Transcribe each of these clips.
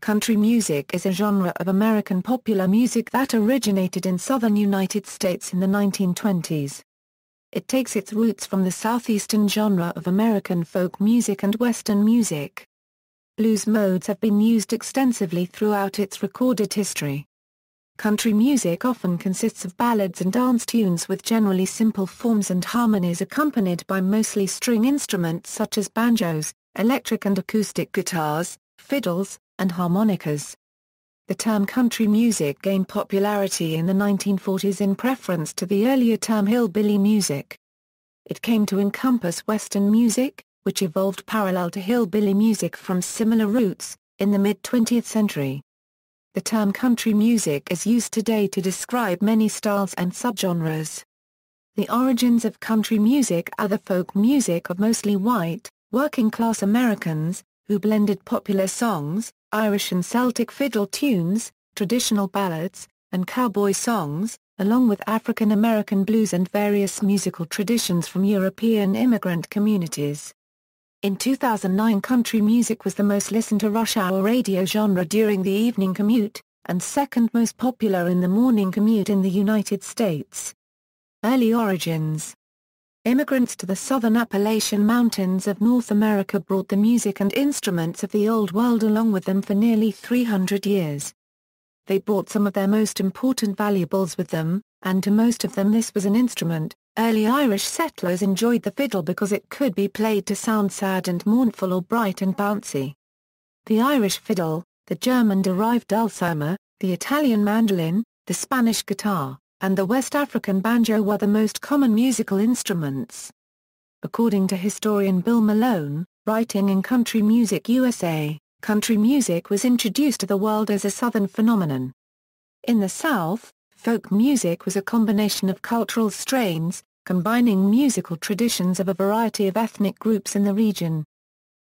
Country music is a genre of American popular music that originated in southern United States in the 1920s. It takes its roots from the southeastern genre of American folk music and Western music. Blues modes have been used extensively throughout its recorded history. Country music often consists of ballads and dance tunes with generally simple forms and harmonies accompanied by mostly string instruments such as banjos, electric and acoustic guitars, fiddles, and harmonicas. The term country music gained popularity in the 1940s in preference to the earlier term hillbilly music. It came to encompass Western music, which evolved parallel to hillbilly music from similar roots, in the mid-20th century. The term country music is used today to describe many styles and subgenres. The origins of country music are the folk music of mostly white, working-class Americans, who blended popular songs, Irish and Celtic fiddle tunes, traditional ballads, and cowboy songs, along with African American blues and various musical traditions from European immigrant communities. In 2009, country music was the most listened to rush hour radio genre during the evening commute, and second most popular in the morning commute in the United States. Early origins. Immigrants to the southern Appalachian Mountains of North America brought the music and instruments of the Old World along with them for nearly 300 years. They brought some of their most important valuables with them, and to most of them this was an instrument. Early Irish settlers enjoyed the fiddle because it could be played to sound sad and mournful or bright and bouncy. The Irish fiddle, the German-derived dulcimer, the Italian mandolin, the Spanish guitar, and the West African banjo were the most common musical instruments. According to historian Bill Malone, writing in Country Music USA, country music was introduced to the world as a Southern phenomenon. In the South, folk music was a combination of cultural strains, combining musical traditions of a variety of ethnic groups in the region.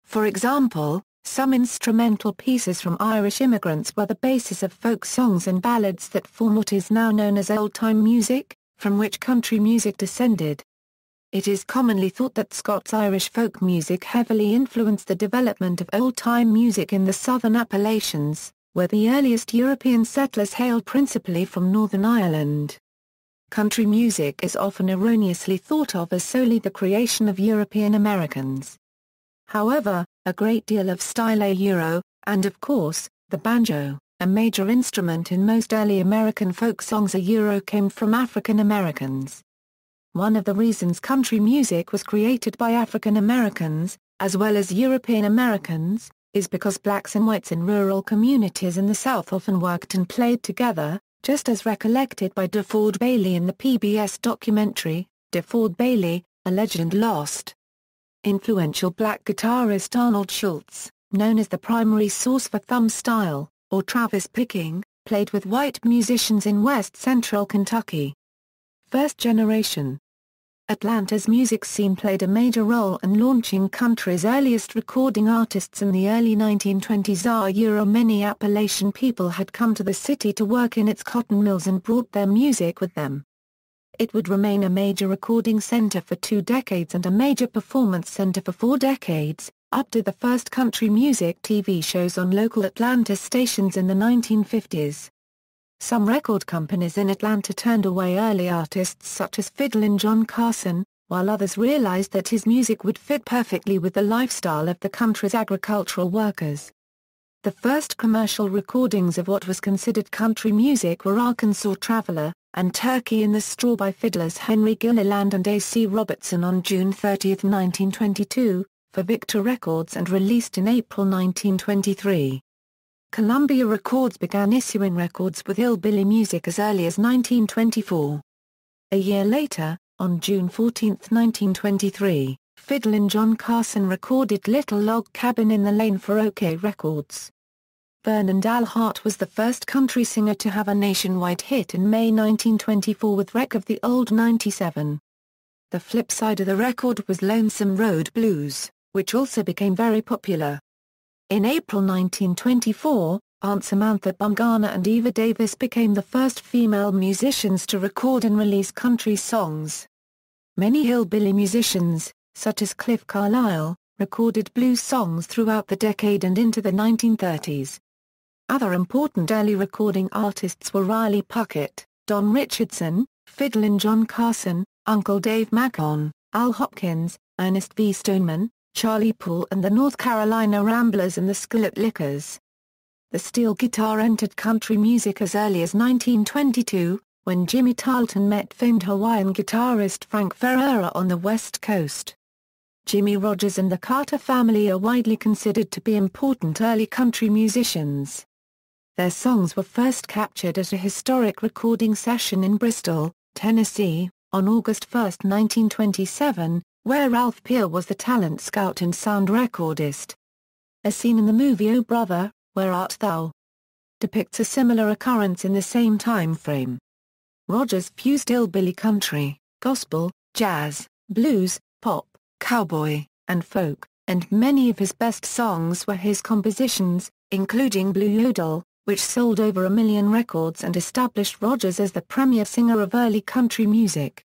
For example, some instrumental pieces from Irish immigrants were the basis of folk songs and ballads that form what is now known as old-time music, from which country music descended. It is commonly thought that Scots-Irish folk music heavily influenced the development of old-time music in the southern Appalachians, where the earliest European settlers hailed principally from Northern Ireland. Country music is often erroneously thought of as solely the creation of European Americans. However, a great deal of style Euro, and of course, the banjo, a major instrument in most early American folk songs Euro came from African Americans. One of the reasons country music was created by African Americans, as well as European Americans, is because blacks and whites in rural communities in the South often worked and played together, just as recollected by DeFord Bailey in the PBS documentary, DeFord Bailey, A Legend Lost. Influential black guitarist Arnold Schultz, known as the primary source for thumb style, or Travis picking, played with white musicians in west-central Kentucky. First generation. Atlanta's music scene played a major role in launching country's earliest recording artists in the early 1920s. Many Appalachian people had come to the city to work in its cotton mills and brought their music with them. It would remain a major recording center for 2 decades and a major performance center for 4 decades, up to the first country music TV shows on local Atlanta stations in the 1950s. Some record companies in Atlanta turned away early artists such as fiddler John Carson, while others realized that his music would fit perfectly with the lifestyle of the country's agricultural workers. The first commercial recordings of what was considered country music were Arkansas Traveler, and Turkey in the Straw by fiddlers Henry Gilliland and A.C. Robertson on June 30, 1922, for Victor Records and released in April 1923. Columbia Records began issuing records with hillbilly music as early as 1924. A year later, on June 14, 1923, fiddler John Carson recorded Little Log Cabin in the Lane for OK Records. Vernon Dalhart was the first country singer to have a nationwide hit in May 1924 with Wreck of the Old 97. The flip side of the record was Lonesome Road Blues, which also became very popular. In April 1924, Aunt Samantha Bumgarner and Eva Davis became the first female musicians to record and release country songs. Many hillbilly musicians, such as Cliff Carlisle, recorded blues songs throughout the decade and into the 1930s. Other important early recording artists were Riley Puckett, Don Richardson, fiddler John Carson, Uncle Dave Macon, Al Hopkins, Ernest V. Stoneman, Charlie Poole and the North Carolina Ramblers and the Skillet Lickers. The steel guitar entered country music as early as 1922, when Jimmy Tarleton met famed Hawaiian guitarist Frank Ferreira on the West Coast. Jimmy Rogers and the Carter family are widely considered to be important early country musicians. Their songs were first captured at a historic recording session in Bristol, Tennessee, on August 1, 1927, where Ralph Peer was the talent scout and sound recordist. A scene in the movie Oh Brother, Where Art Thou? Depicts a similar occurrence in the same time frame. Rogers fused hillbilly country, gospel, jazz, blues, pop, cowboy, and folk, and many of his best songs were his compositions, including Blue Yodel, which sold over 1 million records and established Rogers as the premier singer of early country music.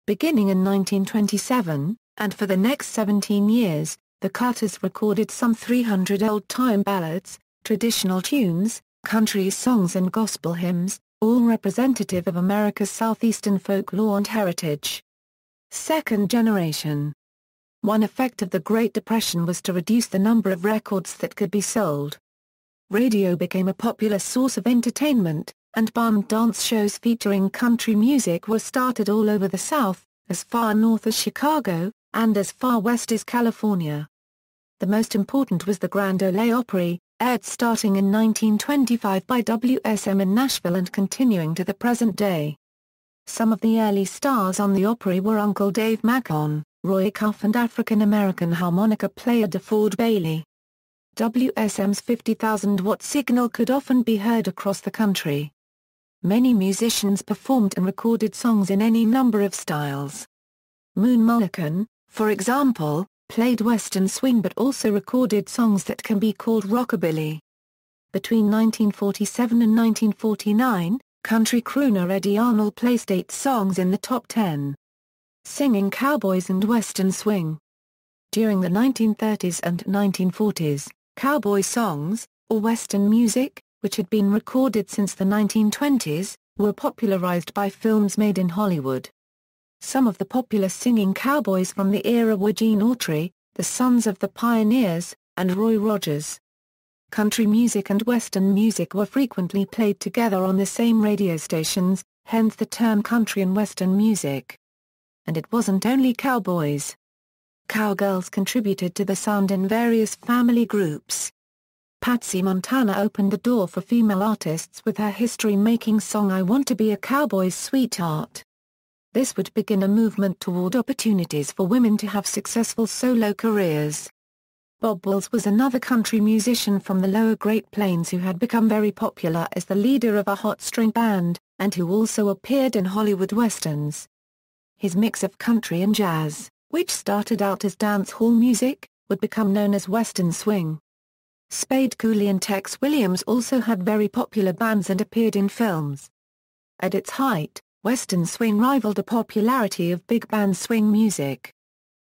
Beginning in 1927, and for the next 17 years, the Carters recorded some 300 old-time ballads, traditional tunes, country songs and gospel hymns, all representative of America's southeastern folklore and heritage. Second generation. One effect of the Great Depression was to reduce the number of records that could be sold. Radio became a popular source of entertainment, and barn dance shows featuring country music were started all over the South, as far north as Chicago, and as far west as California. The most important was the Grand Ole Opry, aired starting in 1925 by WSM in Nashville and continuing to the present day. Some of the early stars on the Opry were Uncle Dave Macon, Roy Cuff and African-American harmonica player DeFord Bailey. WSM's 50,000-watt signal could often be heard across the country. Many musicians performed and recorded songs in any number of styles. Moon Mullican, for example, played western swing but also recorded songs that can be called rockabilly. Between 1947 and 1949, country crooner Eddie Arnold placed 8 songs in the top 10. Singing cowboys and western swing. During the 1930s and 1940s, cowboy songs, or western music, which had been recorded since the 1920s, were popularized by films made in Hollywood. Some of the popular singing cowboys from the era were Gene Autry, the Sons of the Pioneers, and Roy Rogers. Country music and western music were frequently played together on the same radio stations, hence the term country and western music. And it wasn't only cowboys. Cowgirls contributed to the sound in various family groups. Patsy Montana opened the door for female artists with her history-making song I Want to Be a Cowboy's Sweetheart. This would begin a movement toward opportunities for women to have successful solo careers. Bob Wills was another country musician from the lower Great Plains who had become very popular as the leader of a hot string band, and who also appeared in Hollywood westerns. His mix of country and jazz, which started out as dance hall music, would become known as western swing. Spade Cooley and Tex Williams also had very popular bands and appeared in films. At its height, western swing rivaled the popularity of big band swing music.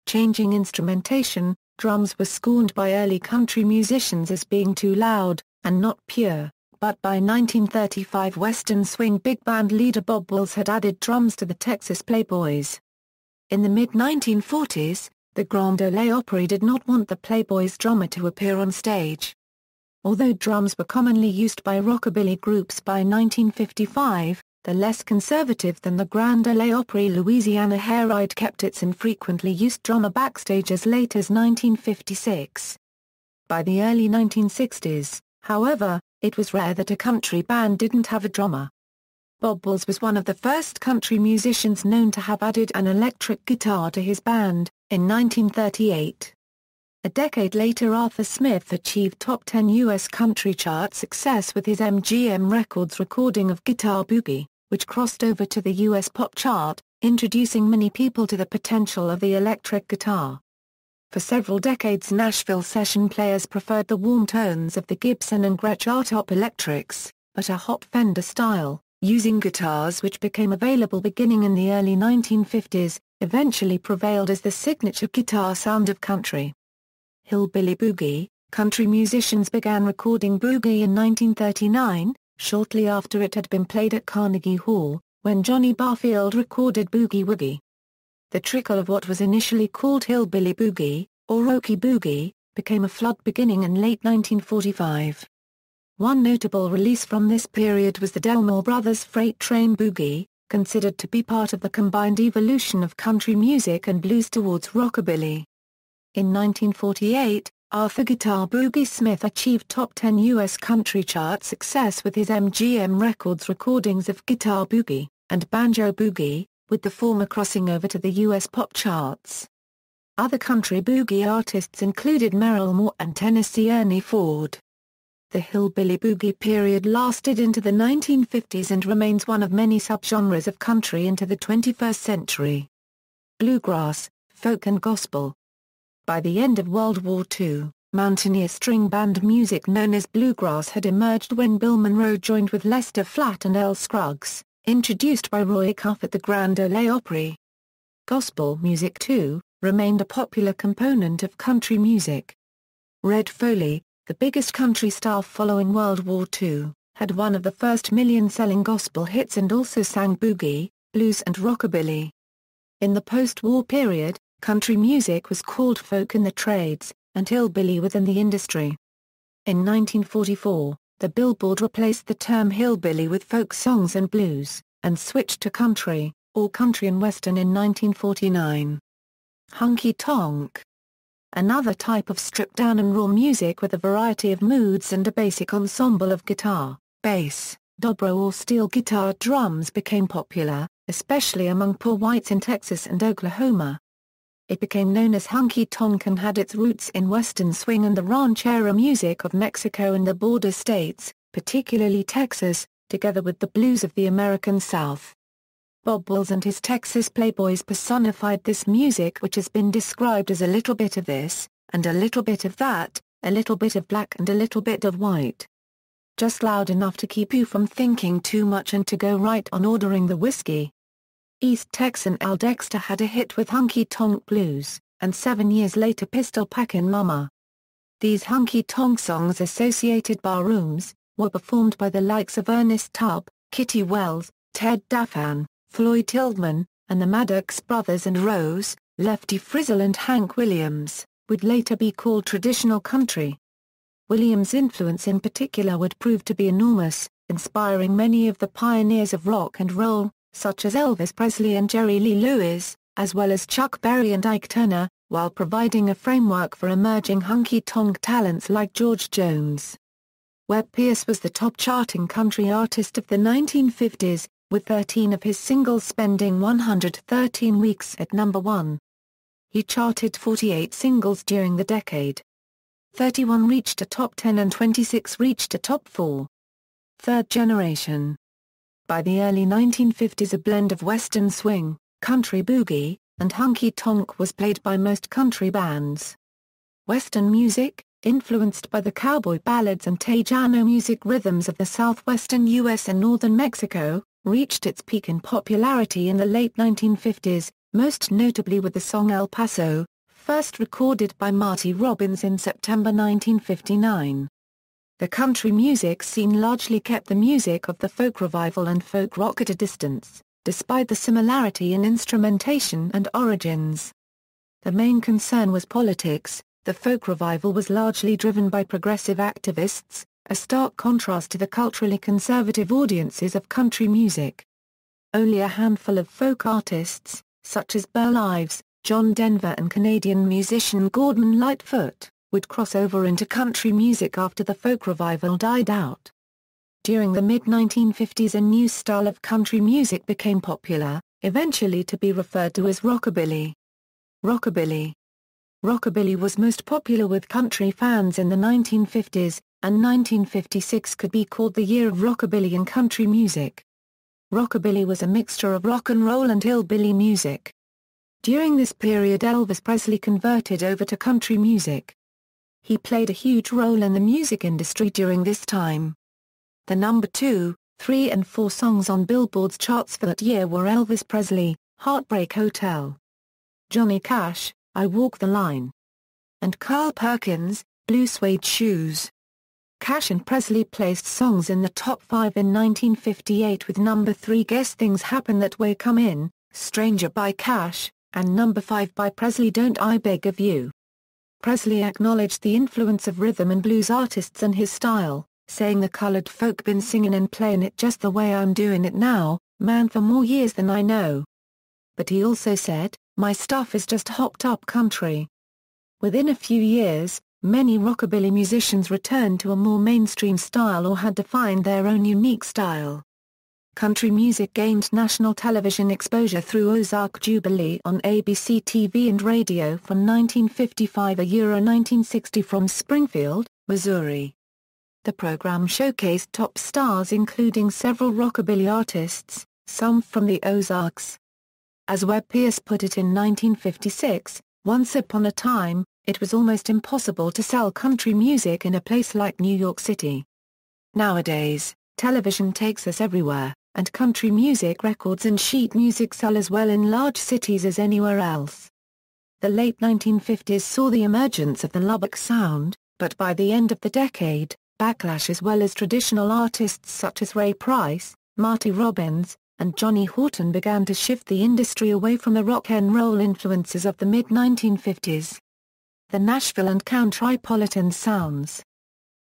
Changing instrumentation, drums were scorned by early country musicians as being too loud, and not pure, but by 1935 western swing big band leader Bob Wills had added drums to the Texas Playboys. In the mid-1940s, the Grand Ole Opry did not want the Playboys' drummer to appear on stage. Although drums were commonly used by rockabilly groups by 1955, the less conservative than the Grand Ole Opry Louisiana Hair Ride kept its infrequently used drummer backstage as late as 1956. By the early 1960s, however, it was rare that a country band didn't have a drummer. Bob Wills was one of the first country musicians known to have added an electric guitar to his band, in 1938. A decade later Arthur Smith achieved top 10 U.S. country chart success with his MGM Records recording of Guitar Boogie, which crossed over to the U.S. pop chart, introducing many people to the potential of the electric guitar. For several decades Nashville session players preferred the warm tones of the Gibson and Gretsch R-top electrics, but a hot Fender style, using guitars which became available beginning in the early 1950s, eventually prevailed as the signature guitar sound of country. Hillbilly Boogie, country musicians began recording boogie in 1939, shortly after it had been played at Carnegie Hall, when Johnny Barfield recorded Boogie Woogie. The trickle of what was initially called hillbilly boogie, or Okie boogie, became a flood beginning in late 1945. One notable release from this period was the Delmore Brothers' Freight Train Boogie, considered to be part of the combined evolution of country music and blues towards rockabilly. In 1948, Arthur "Guitar Boogie" Smith achieved top 10 U.S. country chart success with his MGM Records recordings of Guitar Boogie and Banjo Boogie, with the former crossing over to the U.S. pop charts. Other country boogie artists included Merrill Moore and Tennessee Ernie Ford. The hillbilly boogie period lasted into the 1950s and remains one of many subgenres of country into the 21st century. Bluegrass, folk and gospel. By the end of World War II, mountaineer string band music known as bluegrass had emerged when Bill Monroe joined with Lester Flatt and Earl Scruggs, introduced by Roy Cuff at the Grand Ole Opry. Gospel music too, remained a popular component of country music. Red Foley, the biggest country star following World War II, had one of the first million-selling gospel hits and also sang boogie, blues and rockabilly. In the post-war period, country music was called folk in the trades, and hillbilly within the industry. In 1944, the Billboard replaced the term hillbilly with folk songs and blues, and switched to country, or country and western in 1949. Honky-tonk. Another type of stripped-down and raw music with a variety of moods and a basic ensemble of guitar, bass, dobro or steel guitar drums became popular, especially among poor whites in Texas and Oklahoma. It became known as honky-tonk and had its roots in western swing and the ranchera music of Mexico and the border states, particularly Texas, together with the blues of the American South. Bob Wills and his Texas Playboys personified this music, which has been described as a little bit of this, and a little bit of that, a little bit of black and a little bit of white. Just loud enough to keep you from thinking too much and to go right on ordering the whiskey. East Texan Al Dexter had a hit with Honky Tonk Blues, and 7 years later Pistol Packin' Mama. These honky tonk songs associated barrooms, were performed by the likes of Ernest Tubb, Kitty Wells, Ted Daffan, Floyd Tillman, and the Maddox Brothers and Rose, Lefty Frizzle and Hank Williams, would later be called traditional country. Williams' influence in particular would prove to be enormous, inspiring many of the pioneers of rock and roll, such as Elvis Presley and Jerry Lee Lewis, as well as Chuck Berry and Ike Turner, while providing a framework for emerging honky-tonk talents like George Jones. Webb Pierce was the top charting country artist of the 1950s, with 13 of his singles spending 113 weeks at number 1. He charted 48 singles during the decade. 31 reached a top 10 and 26 reached a top 4. Third generation. By the early 1950s, a blend of western swing, country boogie, and honky-tonk was played by most country bands. Western music, influenced by the cowboy ballads and Tejano music rhythms of the southwestern U.S. and northern Mexico, reached its peak in popularity in the late 1950s, most notably with the song El Paso, first recorded by Marty Robbins in September 1959. The country music scene largely kept the music of the folk revival and folk rock at a distance, despite the similarity in instrumentation and origins. The main concern was politics. The folk revival was largely driven by progressive activists, a stark contrast to the culturally conservative audiences of country music. Only a handful of folk artists, such as Burl Ives, John Denver and Canadian musician Gordon Lightfoot, would cross over into country music after the folk revival died out. During the mid-1950s a new style of country music became popular, eventually to be referred to as rockabilly. Rockabilly. Rockabilly was most popular with country fans in the 1950s, and 1956 could be called the year of rockabilly in country music. Rockabilly was a mixture of rock and roll and hillbilly music. During this period Elvis Presley converted over to country music. He played a huge role in the music industry during this time. The number 2, 3 and 4 songs on Billboard's charts for that year were Elvis Presley, Heartbreak Hotel, Johnny Cash, I Walk the Line, and Carl Perkins, Blue Suede Shoes. Cash and Presley placed songs in the top 5 in 1958 with number 3 Guess Things Happen That Way Come In, Stranger by Cash, and number 5 by Presley Don't I Beg of You. Presley acknowledged the influence of rhythm and blues artists and his style, saying the colored folk been singing and playing it just the way I'm doing it now, man, for more years than I know. But he also said, my stuff is just hopped up country. Within a few years, many rockabilly musicians returned to a more mainstream style or had to find their own unique style. Country music gained national television exposure through Ozark Jubilee on ABC TV and radio from 1955 to 1960 from Springfield, Missouri. The program showcased top stars including several rockabilly artists, some from the Ozarks. As Webb Pierce put it in 1956, once upon a time, it was almost impossible to sell country music in a place like New York City. Nowadays, television takes us everywhere, and country music records and sheet music sell as well in large cities as anywhere else. The late 1950s saw the emergence of the Lubbock sound, but by the end of the decade, backlash as well as traditional artists such as Ray Price, Marty Robbins, and Johnny Horton began to shift the industry away from the rock and roll influences of the mid-1950s. The Nashville and countrypolitan sounds.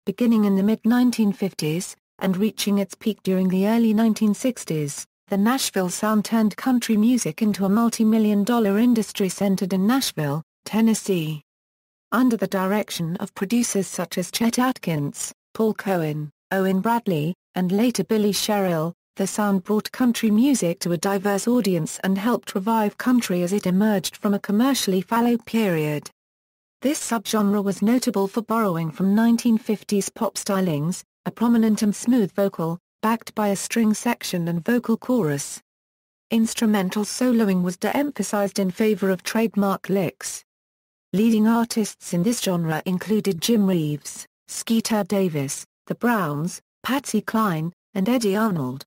Beginning in the mid-1950s, and reaching its peak during the early 1960s, the Nashville sound turned country music into a multi-million-dollar industry centered in Nashville, Tennessee. Under the direction of producers such as Chet Atkins, Paul Cohen, Owen Bradley, and later Billy Sherrill, the sound brought country music to a diverse audience and helped revive country as it emerged from a commercially fallow period. This subgenre was notable for borrowing from 1950s pop stylings, a prominent and smooth vocal, backed by a string section and vocal chorus. Instrumental soloing was de-emphasized in favor of trademark licks. Leading artists in this genre included Jim Reeves, Skeeter Davis, The Browns, Patsy Cline, and Eddie Arnold.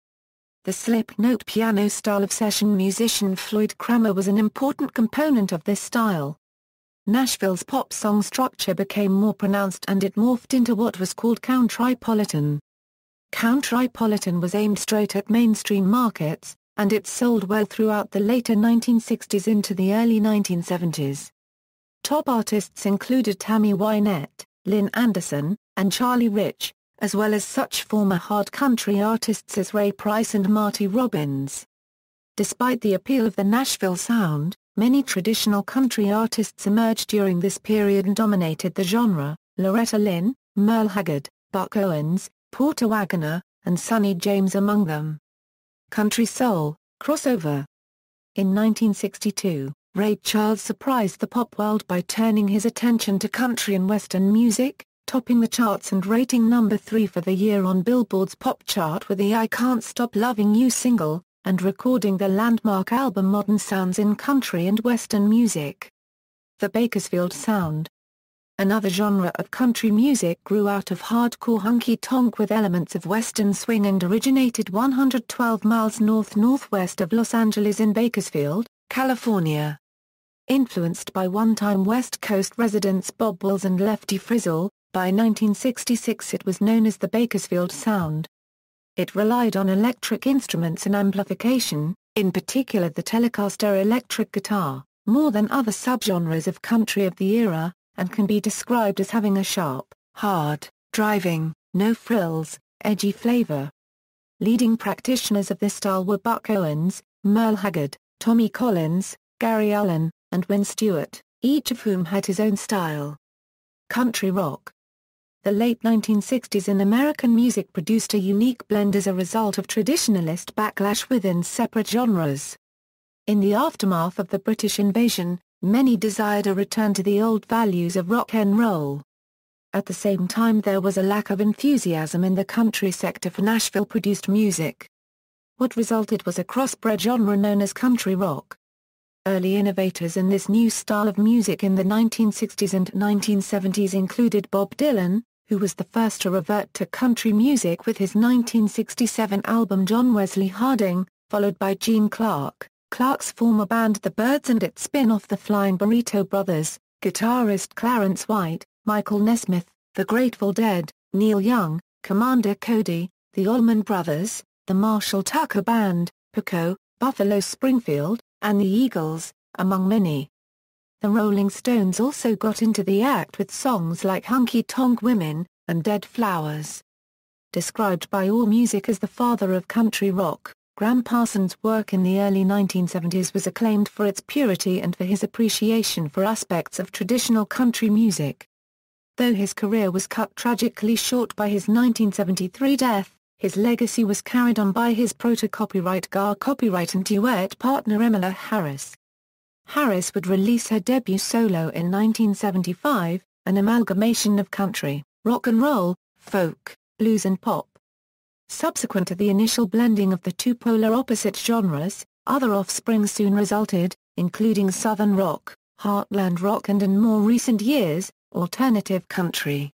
The slip-note piano style of session musician Floyd Cramer was an important component of this style. Nashville's pop song structure became more pronounced and it morphed into what was called countrypolitan. Countrypolitan was aimed straight at mainstream markets, and it sold well throughout the later 1960s into the early 1970s. Top artists included Tammy Wynette, Lynn Anderson, and Charlie Rich, as well as such former hard country artists as Ray Price and Marty Robbins. Despite the appeal of the Nashville sound, many traditional country artists emerged during this period and dominated the genre, Loretta Lynn, Merle Haggard, Buck Owens, Porter Wagoner, and Sonny James among them. Country soul, crossover. In 1962, Ray Charles surprised the pop world by turning his attention to country and western music, topping the charts and rating number 3 for the year on Billboard's pop chart with the I Can't Stop Loving You single, and recording the landmark album Modern Sounds in Country and Western Music. The Bakersfield Sound. Another genre of country music grew out of hardcore honky-tonk with elements of western swing and originated 112 miles north-northwest of Los Angeles in Bakersfield, California. Influenced by one-time West Coast residents Bob Wills and Lefty Frizzle, by 1966 it was known as the Bakersfield Sound. It relied on electric instruments and amplification, in particular the Telecaster electric guitar, more than other subgenres of country of the era, and can be described as having a sharp, hard, driving, no-frills, edgy flavor. Leading practitioners of this style were Buck Owens, Merle Haggard, Tommy Collins, Gary Allen, and Win Stewart, each of whom had his own style. Country rock. The late 1960s in American music produced a unique blend as a result of traditionalist backlash within separate genres. In the aftermath of the British invasion, many desired a return to the old values of rock and roll. At the same time there was a lack of enthusiasm in the country sector for Nashville-produced music. What resulted was a crossbred genre known as country rock. Early innovators in this new style of music in the 1960s and 1970s included Bob Dylan, who was the first to revert to country music with his 1967 album John Wesley Harding, followed by Gene Clark, Clark's former band The Byrds and its spin-off The Flying Burrito Brothers, guitarist Clarence White, Michael Nesmith, The Grateful Dead, Neil Young, Commander Cody, the Allman Brothers, the Marshall Tucker Band, Poco, Buffalo Springfield, and the Eagles, among many. The Rolling Stones also got into the act with songs like Honky Tonk Women, and Dead Flowers. Described by AllMusic as the father of country rock, Gram Parsons' work in the early 1970s was acclaimed for its purity and for his appreciation for aspects of traditional country music. Though his career was cut tragically short by his 1973 death, his legacy was carried on by his proto-copyright copyright and duet partner Emmylou Harris. Harris would release her debut solo in 1975, an amalgamation of country, rock and roll, folk, blues and pop. Subsequent to the initial blending of the two polar opposite genres, other offspring soon resulted, including southern rock, heartland rock and in more recent years, alternative country.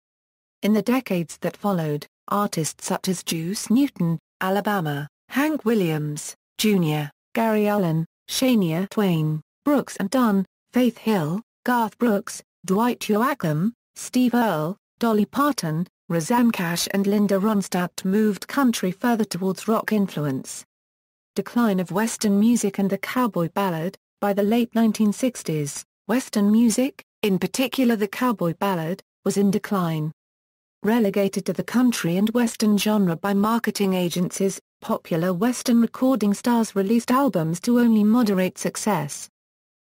In the decades that followed, artists such as Juice Newton, Alabama, Hank Williams, Jr., Gary Allan, Shania Twain, Brooks and Dunn, Faith Hill, Garth Brooks, Dwight Yoakam, Steve Earle, Dolly Parton, Rosanne Cash and Linda Ronstadt moved country further towards rock influence. Decline of Western music and the cowboy ballad. By the late 1960s, Western music, in particular the cowboy ballad, was in decline. Relegated to the country and Western genre by marketing agencies, popular Western recording stars released albums to only moderate success.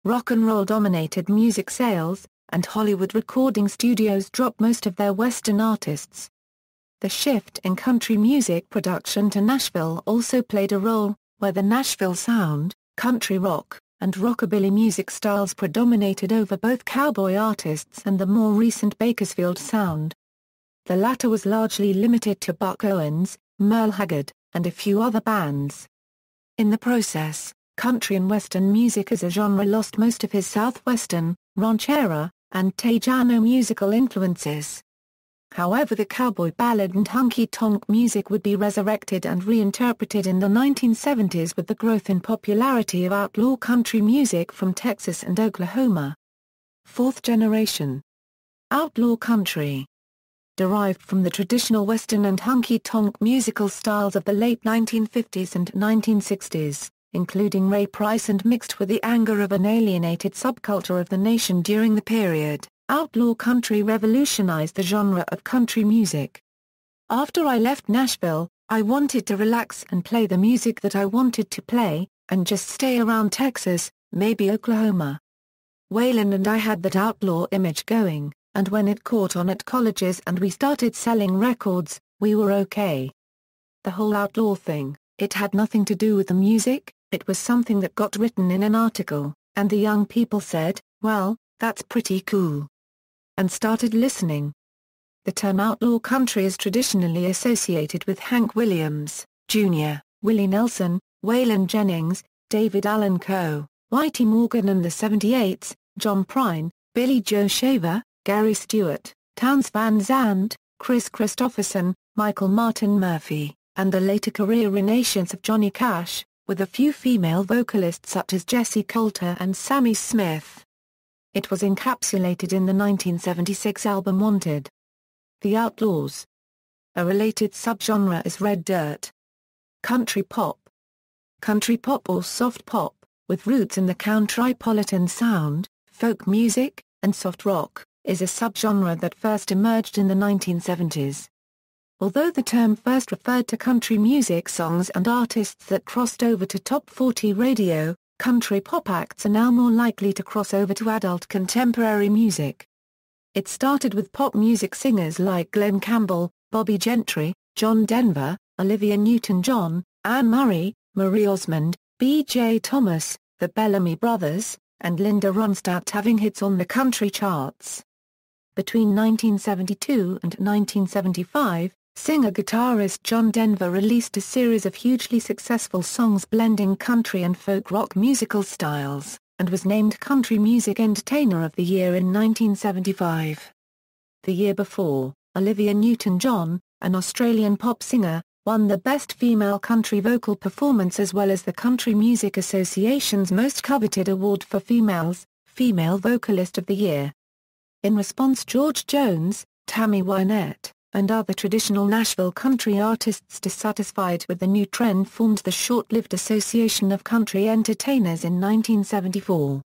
Rock and roll dominated music sales, and Hollywood recording studios dropped most of their Western artists. The shift in country music production to Nashville also played a role, where the Nashville sound, country rock, and rockabilly music styles predominated over both cowboy artists and the more recent Bakersfield sound. The latter was largely limited to Buck Owens, Merle Haggard, and a few other bands. In the process, country and Western music as a genre lost most of his Southwestern, ranchera, and Tejano musical influences. However, the cowboy ballad and honky-tonk music would be resurrected and reinterpreted in the 1970s with the growth in popularity of outlaw country music from Texas and Oklahoma. Fourth generation outlaw country derived from the traditional Western and honky-tonk musical styles of the late 1950s and 1960s. Including Ray Price and mixed with the anger of an alienated subculture of the nation during the period, outlaw country revolutionized the genre of country music. After I left Nashville, I wanted to relax and play the music that I wanted to play, and just stay around Texas, maybe Oklahoma. Waylon and I had that outlaw image going, and when it caught on at colleges and we started selling records, we were okay. The whole outlaw thing, it had nothing to do with the music. It was something that got written in an article, and the young people said, well, that's pretty cool. And started listening. The term outlaw country is traditionally associated with Hank Williams, Jr., Willie Nelson, Waylon Jennings, David Allan Coe, Whitey Morgan and the 78s, John Prine, Billy Joe Shaver, Gary Stewart, Townes Van Zandt, Chris Christopherson, Michael Martin Murphy, and the later career renaissance of Johnny Cash, with a few female vocalists such as Jessie Coulter and Sammy Smith. It was encapsulated in the 1976 album Wanted. The Outlaws. A related subgenre is red dirt. Country pop. Country pop or soft pop, with roots in the countrypolitan sound, folk music, and soft rock, is a subgenre that first emerged in the 1970s. Although the term first referred to country music songs and artists that crossed over to top 40 radio, country pop acts are now more likely to cross over to adult contemporary music. It started with pop music singers like Glenn Campbell, Bobby Gentry, John Denver, Olivia Newton-John, Anne Murray, Marie Osmond, B.J. Thomas, the Bellamy Brothers, and Linda Ronstadt having hits on the country charts. Between 1972 and 1975, singer-guitarist John Denver released a series of hugely successful songs blending country and folk rock musical styles, and was named Country Music Entertainer of the Year in 1975. The year before, Olivia Newton-John, an Australian pop singer, won the Best Female Country Vocal Performance as well as the Country Music Association's most coveted award for females, Female Vocalist of the Year. In response, George Jones, Tammy Wynette, and other traditional Nashville country artists dissatisfied with the new trend formed the short-lived Association of Country Entertainers in 1974.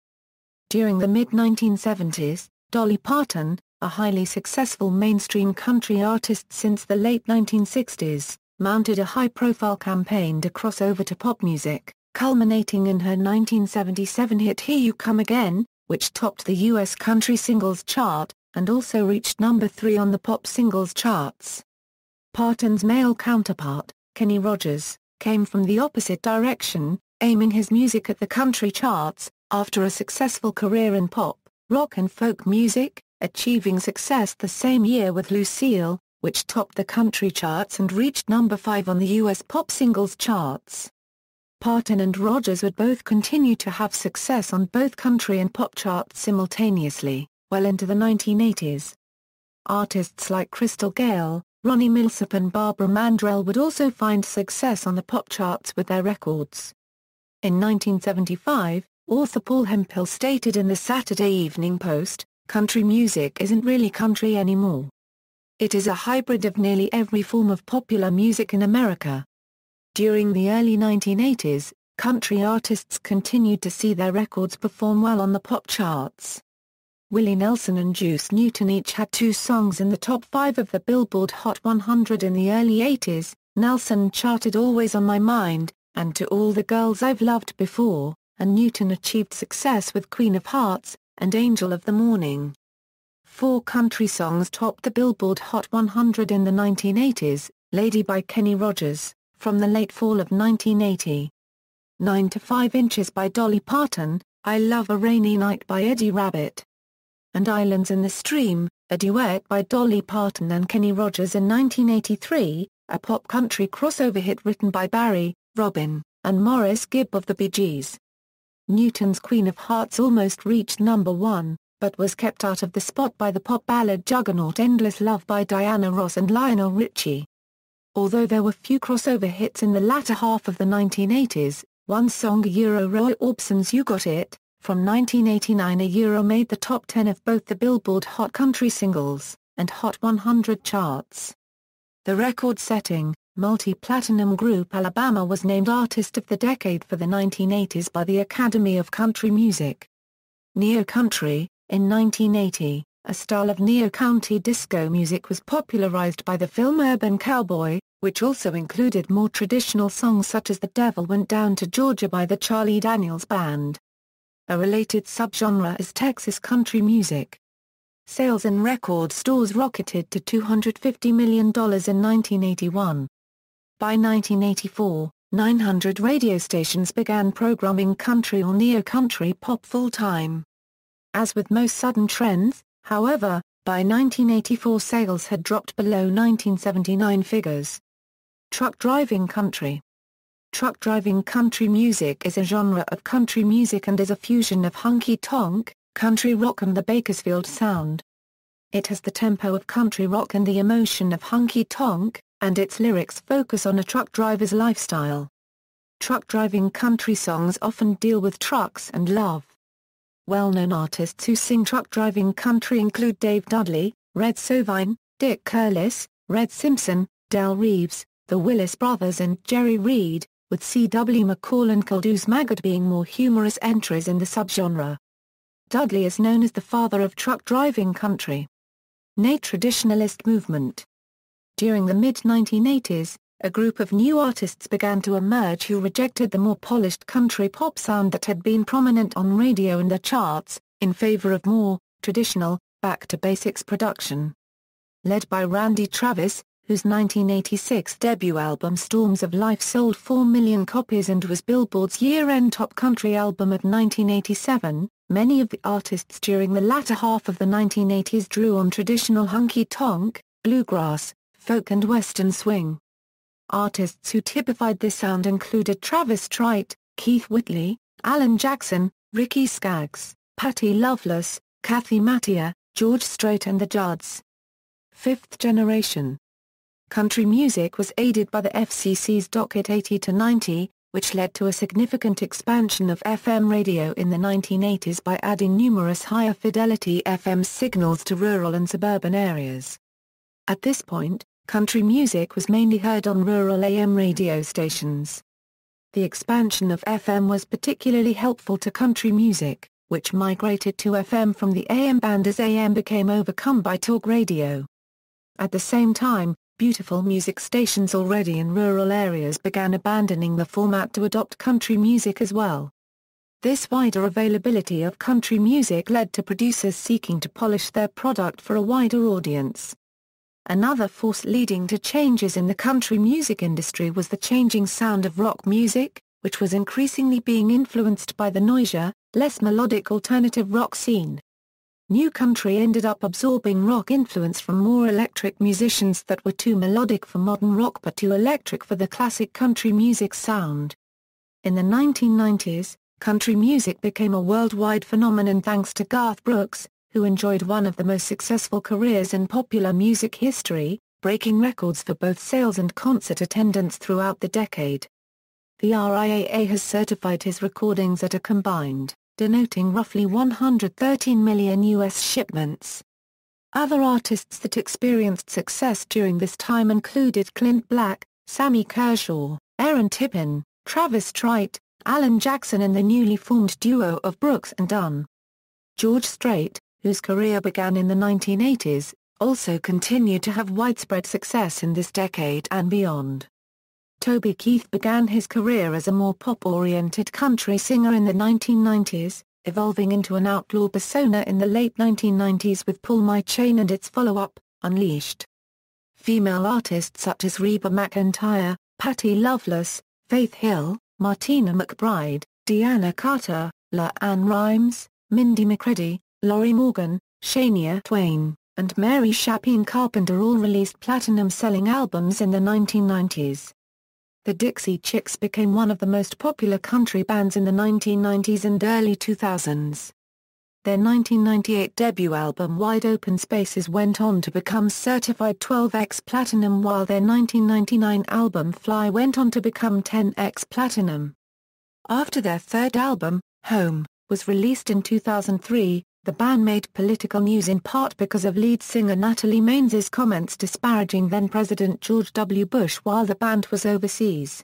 During the mid-1970s, Dolly Parton, a highly successful mainstream country artist since the late 1960s, mounted a high-profile campaign to cross over to pop music, culminating in her 1977 hit Here You Come Again, which topped the U.S. country singles chart, and also reached number 3 on the pop singles charts. Parton's male counterpart, Kenny Rogers, came from the opposite direction, aiming his music at the country charts, after a successful career in pop, rock and folk music, achieving success the same year with Lucille, which topped the country charts and reached number 5 on the U.S. pop singles charts. Parton and Rogers would both continue to have success on both country and pop charts simultaneously, well into the 1980s. Artists like Crystal Gayle, Ronnie Milsap and Barbara Mandrell would also find success on the pop charts with their records. In 1975, author Paul Hemphill stated in the Saturday Evening Post, "Country music isn't really country anymore. It is a hybrid of nearly every form of popular music in America." During the early 1980s, country artists continued to see their records perform well on the pop charts. Willie Nelson and Juice Newton each had 2 songs in the top 5 of the Billboard Hot 100 in the early 80s. Nelson charted Always on My Mind, and To All the Girls I've Loved Before, and Newton achieved success with Queen of Hearts, and Angel of the Morning. 4 country songs topped the Billboard Hot 100 in the 1980s, Lady by Kenny Rogers, from the late fall of 1980. 9 to 5 Inches by Dolly Parton, I Love a Rainy Night by Eddie Rabbitt, and Islands in the Stream, a duet by Dolly Parton and Kenny Rogers in 1983, a pop country crossover hit written by Barry, Robin, and Morris Gibb of the Bee Gees. Newton's Queen of Hearts almost reached number 1, but was kept out of the spot by the pop ballad juggernaut Endless Love by Diana Ross and Lionel Richie. Although there were few crossover hits in the latter half of the 1980s, one song Roy Orbison's You Got It, from 1989 made the top 10 of both the Billboard Hot Country Singles and Hot 100 charts. The record-setting, multi-platinum group Alabama was named Artist of the Decade for the 1980s by the Academy of Country Music. Neo-country, in 1980, a style of neo-country disco music was popularized by the film Urban Cowboy, which also included more traditional songs such as The Devil Went Down to Georgia by the Charlie Daniels Band. A related subgenre is Texas country music. Sales in record stores rocketed to $250 million in 1981. By 1984, 900 radio stations began programming country or neo-country pop full-time. As with most sudden trends, however, by 1984 sales had dropped below 1979 figures. Truck driving country. Truck driving country music is a genre of country music and is a fusion of honky-tonk, country rock and the Bakersfield sound. It has the tempo of country rock and the emotion of honky-tonk, and its lyrics focus on a truck driver's lifestyle. Truck driving country songs often deal with trucks and love. Well-known artists who sing truck driving country include Dave Dudley, Red Sovine, Dick Curlis, Red Simpson, Del Reeves, the Willis Brothers and Jerry Reed, with C.W. McCall and Coldoo's Maggot being more humorous entries in the subgenre. Dudley is known as the father of truck driving country. Traditionalist movement. During the mid-1980s, a group of new artists began to emerge who rejected the more polished country pop sound that had been prominent on radio and the charts, in favor of more traditional, back-to-basics production. Led by Randy Travis, whose 1986 debut album Storms of Life sold 4 million copies and was Billboard's year-end top country album of 1987, many of the artists during the latter half of the 1980s drew on traditional honky-tonk, bluegrass, folk and western swing. Artists who typified this sound included Travis Tritt, Keith Whitley, Alan Jackson, Ricky Skaggs, Patti Loveless, Kathy Mattea, George Strait and the Judds. Fifth generation. Country music was aided by the FCC's Docket 80 to 90, which led to a significant expansion of FM radio in the 1980s by adding numerous higher fidelity FM signals to rural and suburban areas. At this point, country music was mainly heard on rural AM radio stations. The expansion of FM was particularly helpful to country music, which migrated to FM from the AM band as AM became overcome by talk radio. At the same time, beautiful music stations already in rural areas began abandoning the format to adopt country music as well. This wider availability of country music led to producers seeking to polish their product for a wider audience. Another force leading to changes in the country music industry was the changing sound of rock music, which was increasingly being influenced by the noisier, less melodic alternative rock scene. New country ended up absorbing rock influence from more electric musicians that were too melodic for modern rock but too electric for the classic country music sound. In the 1990s, country music became a worldwide phenomenon thanks to Garth Brooks, who enjoyed one of the most successful careers in popular music history, breaking records for both sales and concert attendance throughout the decade. The RIAA has certified his recordings at a combined, denoting roughly 113 million U.S. shipments. Other artists that experienced success during this time included Clint Black, Sammy Kershaw, Aaron Tippin, Travis Tritt, Alan Jackson and the newly formed duo of Brooks and Dunn. George Strait, whose career began in the 1980s, also continued to have widespread success in this decade and beyond. Toby Keith began his career as a more pop-oriented country singer in the 1990s, evolving into an outlaw persona in the late 1990s with Pull My Chain and its follow-up, Unleashed. Female artists such as Reba McEntire, Patti Loveless, Faith Hill, Martina McBride, Deanna Carter, LaAnn Rimes, Mindy McCready, Lori Morgan, Shania Twain, and Mary Chapin Carpenter all released platinum-selling albums in the 1990s. The Dixie Chicks became one of the most popular country bands in the 1990s and early 2000s. Their 1998 debut album Wide Open Spaces went on to become certified 12x platinum while their 1999 album Fly went on to become 10x platinum. After their third album, Home, was released in 2003, the band made political news in part because of lead singer Natalie Mains's comments disparaging then-President George W. Bush while the band was overseas.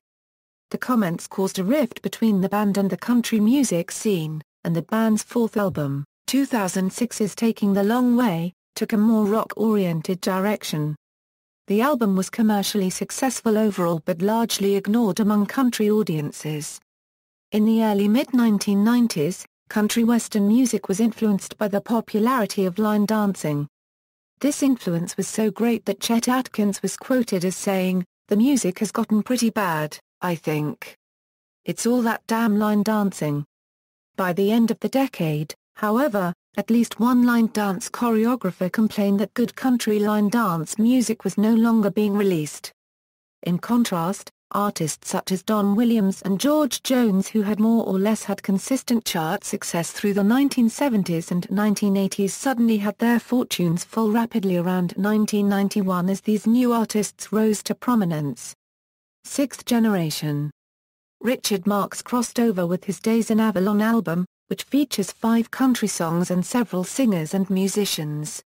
The comments caused a rift between the band and the country music scene, and the band's fourth album, 2006's Taking the Long Way, took a more rock-oriented direction. The album was commercially successful overall but largely ignored among country audiences. In the early mid-1990s, country western music was influenced by the popularity of line dancing. This influence was so great that Chet Atkins was quoted as saying, "The music has gotten pretty bad, I think. It's all that damn line dancing." By the end of the decade, however, at least one line dance choreographer complained that good country line dance music was no longer being released. In contrast, artists such as Don Williams and George Jones who had more or less had consistent chart success through the 1970s and 1980s suddenly had their fortunes fall rapidly around 1991 as these new artists rose to prominence. Sixth Generation. Richard Marx crossed over with his Days in Avalon album, which features 5 country songs and several singers and musicians.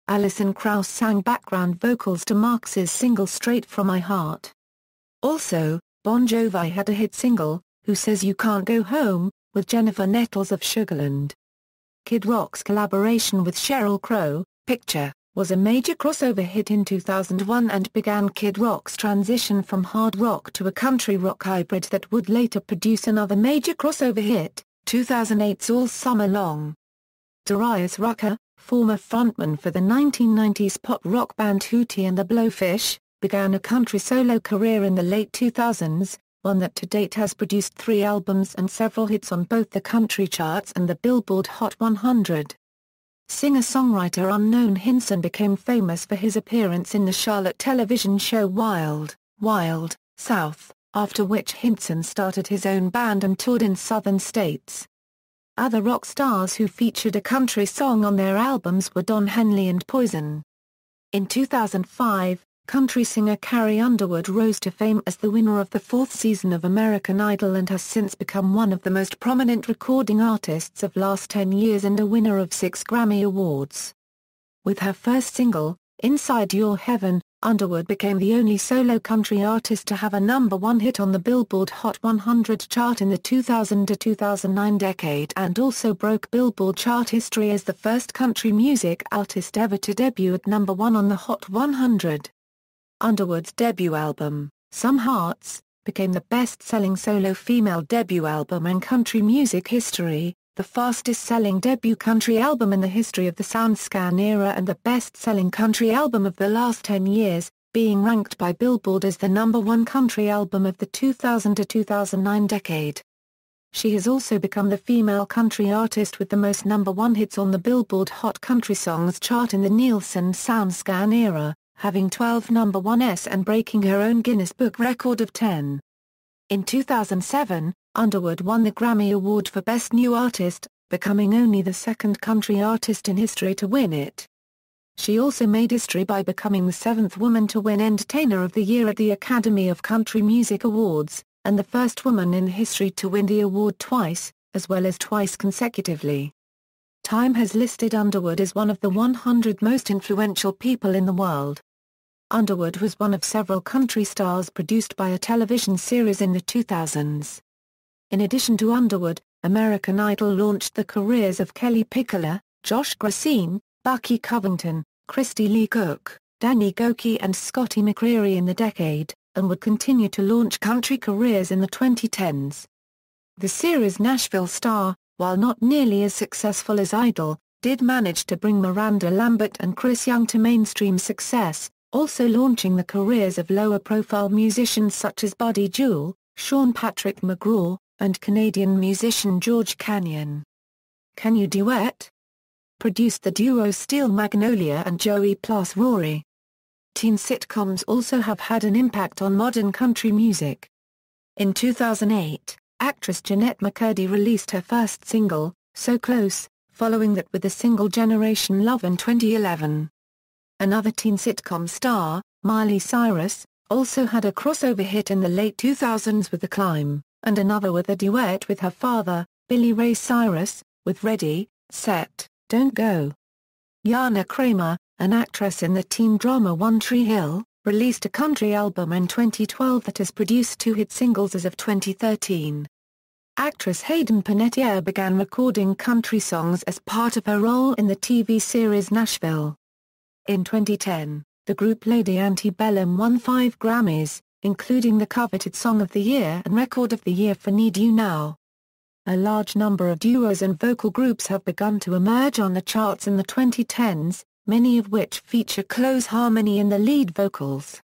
Alison Krauss sang background vocals to Marx's single Straight From My Heart. Also, Bon Jovi had a hit single, Who Says You Can't Go Home, with Jennifer Nettles of Sugarland. Kid Rock's collaboration with Sheryl Crow, Picture, was a major crossover hit in 2001 and began Kid Rock's transition from hard rock to a country rock hybrid that would later produce another major crossover hit, 2008's All Summer Long. Darius Rucker, former frontman for the 1990s pop rock band Hootie and the Blowfish, began a country solo career in the late 2000s, one that to date has produced 3 albums and several hits on both the country charts and the Billboard Hot 100. Singer-songwriter Unknown Hinson became famous for his appearance in the Charlotte television show Wild, Wild, South, after which Hinson started his own band and toured in southern states. Other rock stars who featured a country song on their albums were Don Henley and Poison. In 2005, Country singer Carrie Underwood rose to fame as the winner of the fourth season of American Idol and has since become one of the most prominent recording artists of last 10 years and a winner of 6 Grammy Awards. With her first single, Inside Your Heaven, Underwood became the only solo country artist to have a #1 hit on the Billboard Hot 100 chart in the 2000 to 2009 decade and also broke Billboard chart history as the first country music artist ever to debut at #1 on the Hot 100. Underwood's debut album, Some Hearts, became the best-selling solo female debut album in country music history, the fastest-selling debut country album in the history of the SoundScan era and the best-selling country album of the last 10 years, being ranked by Billboard as the #1 country album of the 2000 to 2009 decade. She has also become the female country artist with the most #1 hits on the Billboard Hot Country Songs chart in the Nielsen SoundScan era, having 12 #1s and breaking her own Guinness Book record of 10. In 2007, Underwood won the Grammy Award for Best New Artist, becoming only the second country artist in history to win it. She also made history by becoming the 7th woman to win Entertainer of the Year at the Academy of Country Music Awards, and the first woman in history to win the award twice, as well as twice consecutively. Time has listed Underwood as one of the 100 most influential people in the world. Underwood was one of several country stars produced by a television series in the 2000s. In addition to Underwood, American Idol launched the careers of Kelly Pickler, Josh Gracine, Bucky Covington, Christy Lee Cook, Danny Gokey and Scotty McCreery in the decade, and would continue to launch country careers in the 2010s. The series Nashville Star, while not nearly as successful as Idol, did manage to bring Miranda Lambert and Chris Young to mainstream success, also launching the careers of lower-profile musicians such as Buddy Jewell, Sean Patrick McGraw, and Canadian musician George Canyon. Can You Duet? Produced the duo Steel Magnolia and Joey plus Rory. Teen sitcoms also have had an impact on modern country music. In 2008, actress Jeanette McCurdy released her first single, So Close, following that with the single Generation Love in 2011. Another teen sitcom star, Miley Cyrus, also had a crossover hit in the late 2000s with The Climb, and another with a duet with her father, Billy Ray Cyrus, with Ready, Set, Don't Go. Jana Kramer, an actress in the teen drama One Tree Hill, released a country album in 2012 that has produced 2 hit singles as of 2013. Actress Hayden Panettiere began recording country songs as part of her role in the TV series Nashville. In 2010, the group Lady Antebellum won 5 Grammys, including the coveted Song of the Year and Record of the Year for Need You Now. A large number of duos and vocal groups have begun to emerge on the charts in the 2010s, many of which feature close harmony in the lead vocals.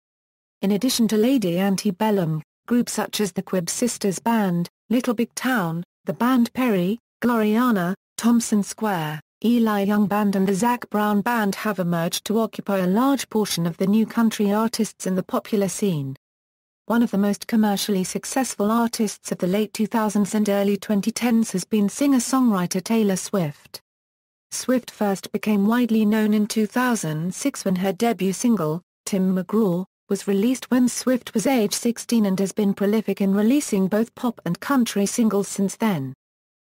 In addition to Lady Antebellum, groups such as the Quibb Sisters Band, Little Big Town, the band Perry, Gloriana, Thompson Square, Eli Young Band and the Zac Brown Band have emerged to occupy a large portion of the new country artists in the popular scene. One of the most commercially successful artists of the late 2000s and early 2010s has been singer-songwriter Taylor Swift. Swift first became widely known in 2006 when her debut single, Tim McGraw, was released when Swift was age 16 and has been prolific in releasing both pop and country singles since then.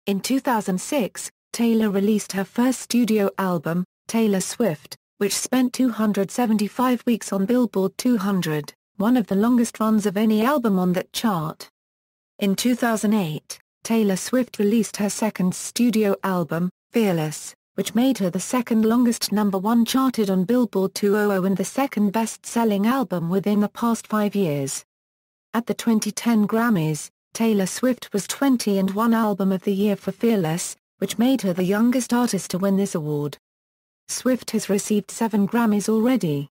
In 2006, Taylor released her first studio album, Taylor Swift, which spent 275 weeks on Billboard 200, one of the longest runs of any album on that chart. In 2008, Taylor Swift released her second studio album, Fearless, which made her the second longest #1 charted on Billboard 200 and the second best-selling album within the past 5 years. At the 2010 Grammys, Taylor Swift was 20 and won Album of the Year for Fearless, which made her the youngest artist to win this award. Swift has received 7 Grammys already.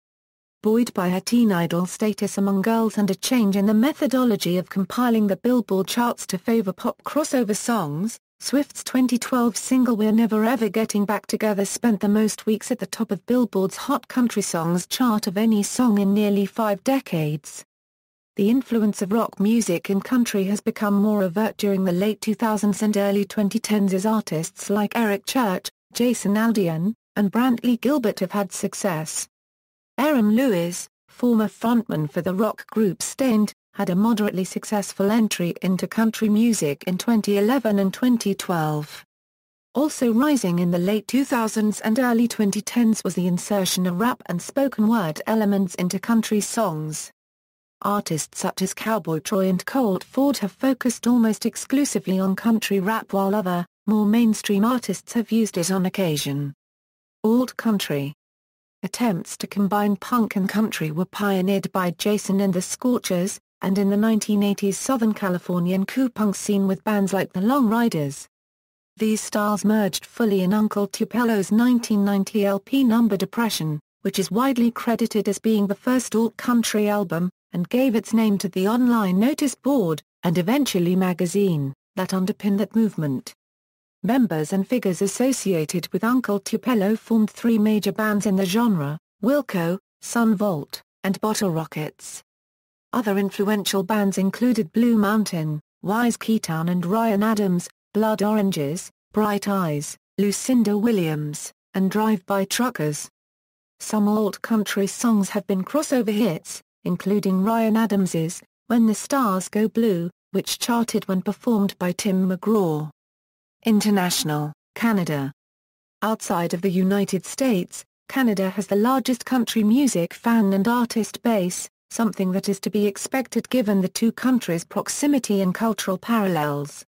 Buoyed by her teen idol status among girls and a change in the methodology of compiling the Billboard charts to favor pop crossover songs, Swift's 2012 single We're Never Ever Getting Back Together spent the most weeks at the top of Billboard's Hot Country Songs chart of any song in nearly 5 decades. The influence of rock music in country has become more overt during the late 2000s and early 2010s as artists like Eric Church, Jason Aldean, and Brantley Gilbert have had success. Aaron Lewis, former frontman for the rock group Stained, had a moderately successful entry into country music in 2011 and 2012. Also rising in the late 2000s and early 2010s was the insertion of rap and spoken word elements into country songs. Artists such as Cowboy Troy and Colt Ford have focused almost exclusively on country rap, while other, more mainstream artists have used it on occasion. Alt country. Attempts to combine punk and country were pioneered by Jason and the Scorchers, and in the 1980s Southern Californian coup-punk scene with bands like the Long Riders. These styles merged fully in Uncle Tupelo's 1990 LP number Depression, which is widely credited as being the first alt-country album, and gave its name to the online notice board, and eventually magazine, that underpinned that movement. Members and figures associated with Uncle Tupelo formed three major bands in the genre: Wilco, Sun Volt, and Bottle Rockets. Other influential bands included Blue Mountain, Wise Keytown and Ryan Adams, Blood Oranges, Bright Eyes, Lucinda Williams, and Drive-By Truckers. Some alt-country songs have been crossover hits, including Ryan Adams's When the Stars Go Blue, which charted when performed by Tim McGraw. International, Canada. Outside of the United States, Canada has the largest country music fan and artist base, something that is to be expected given the two countries' proximity and cultural parallels.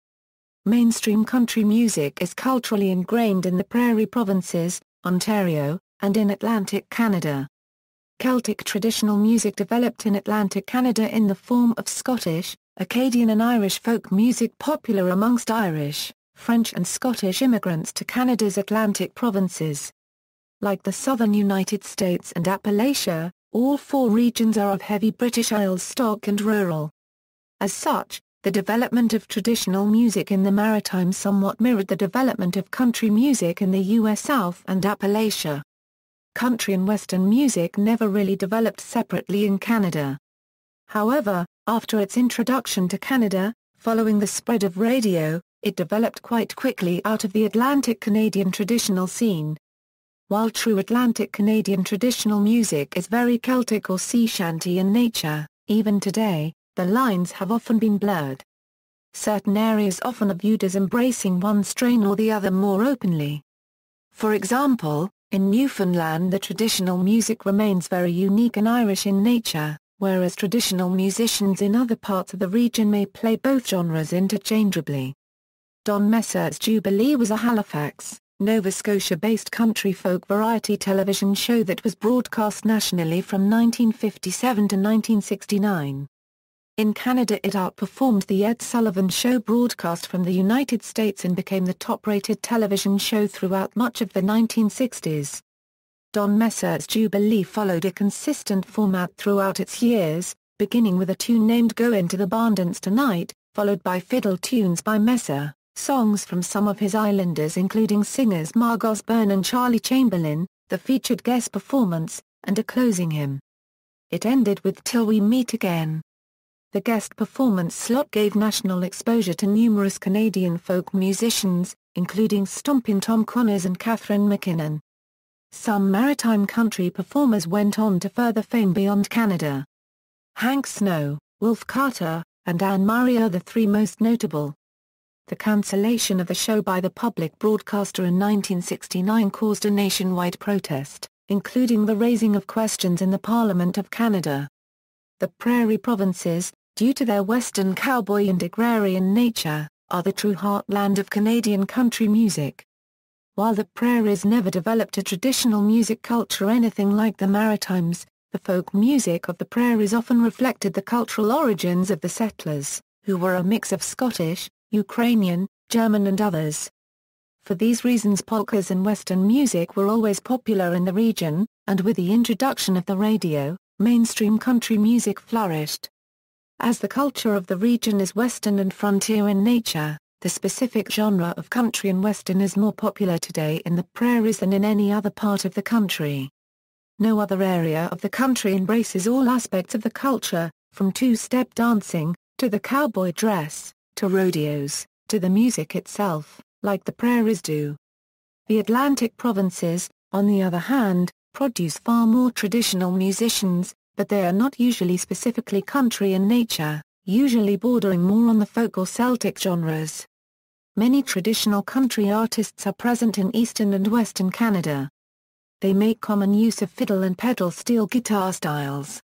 Mainstream country music is culturally ingrained in the Prairie Provinces, Ontario, and in Atlantic Canada. Celtic traditional music developed in Atlantic Canada in the form of Scottish, Acadian and Irish folk music popular amongst Irish, French and Scottish immigrants to Canada's Atlantic provinces. Like the southern United States and Appalachia, all four regions are of heavy British Isles stock and rural. As such, the development of traditional music in the Maritimes somewhat mirrored the development of country music in the U.S. South and Appalachia. Country and Western music never really developed separately in Canada. However, after its introduction to Canada, following the spread of radio, it developed quite quickly out of the Atlantic Canadian traditional scene. While true Atlantic Canadian traditional music is very Celtic or sea shanty in nature, even today, the lines have often been blurred. Certain areas often are viewed as embracing one strain or the other more openly. For example, in Newfoundland the traditional music remains very unique and Irish in nature, whereas traditional musicians in other parts of the region may play both genres interchangeably. Don Messer's Jubilee was a Halifax, Nova Scotia-based country folk variety television show that was broadcast nationally from 1957 to 1969. In Canada it outperformed the Ed Sullivan Show broadcast from the United States and became the top-rated television show throughout much of the 1960s. Don Messer's Jubilee followed a consistent format throughout its years, beginning with a tune named Go Into the Barn Dance Tonight, followed by fiddle tunes by Messer, songs from some of his Islanders including singers Marg Osborne and Charlie Chamberlain, the featured guest performance, and a closing hymn. It ended with Till We Meet Again. The guest performance slot gave national exposure to numerous Canadian folk musicians, including Stompin' Tom Connors and Catherine McKinnon. Some maritime country performers went on to further fame beyond Canada. Hank Snow, Wolf Carter, and Anne Murray are the three most notable. The cancellation of the show by the public broadcaster in 1969 caused a nationwide protest, including the raising of questions in the Parliament of Canada. The Prairie Provinces, due to their western cowboy and agrarian nature, are the true heartland of Canadian country music. While the Prairies never developed a traditional music culture anything like the Maritimes, the folk music of the Prairies often reflected the cultural origins of the settlers, who were a mix of Scottish, Ukrainian, German and others. For these reasons polkas and Western music were always popular in the region, and with the introduction of the radio, mainstream country music flourished. As the culture of the region is Western and frontier in nature, the specific genre of country and Western is more popular today in the Prairies than in any other part of the country. No other area of the country embraces all aspects of the culture, from two-step dancing, to the cowboy dress, to rodeos, to the music itself, like the Prairies do. The Atlantic provinces, on the other hand, produce far more traditional musicians, but they are not usually specifically country in nature, usually bordering more on the folk or Celtic genres. Many traditional country artists are present in eastern and western Canada. They make common use of fiddle and pedal steel guitar styles.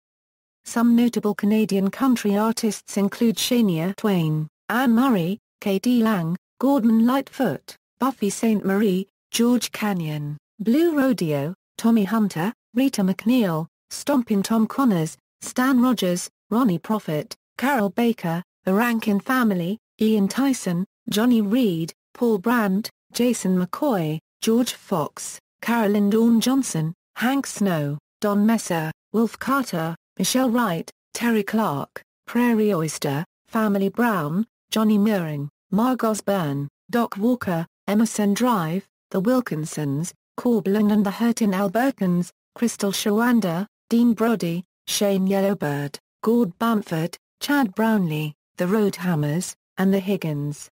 Some notable Canadian country artists include Shania Twain, Anne Murray, K.D. Lang, Gordon Lightfoot, Buffy Sainte-Marie, George Canyon, Blue Rodeo, Tommy Hunter, Rita McNeil, Stompin' Tom Connors, Stan Rogers, Ronnie Prophet, Carol Baker, The Rankin Family, Ian Tyson, Johnny Reed, Paul Brandt, Jason McCoy, George Fox, Carolyn Dawn Johnson, Hank Snow, Don Messer, Wolf Carter, Michelle Wright, Terry Clark, Prairie Oyster, Family Brown, Johnny Muring, Margos Byrne, Doc Walker, Emerson Drive, The Wilkinsons, Corblin and the Hurtin Albertans, Crystal Shawanda, Dean Brody, Shane Yellowbird, Gord Bamford, Chad Brownlee, The Roadhammers, and The Higgins.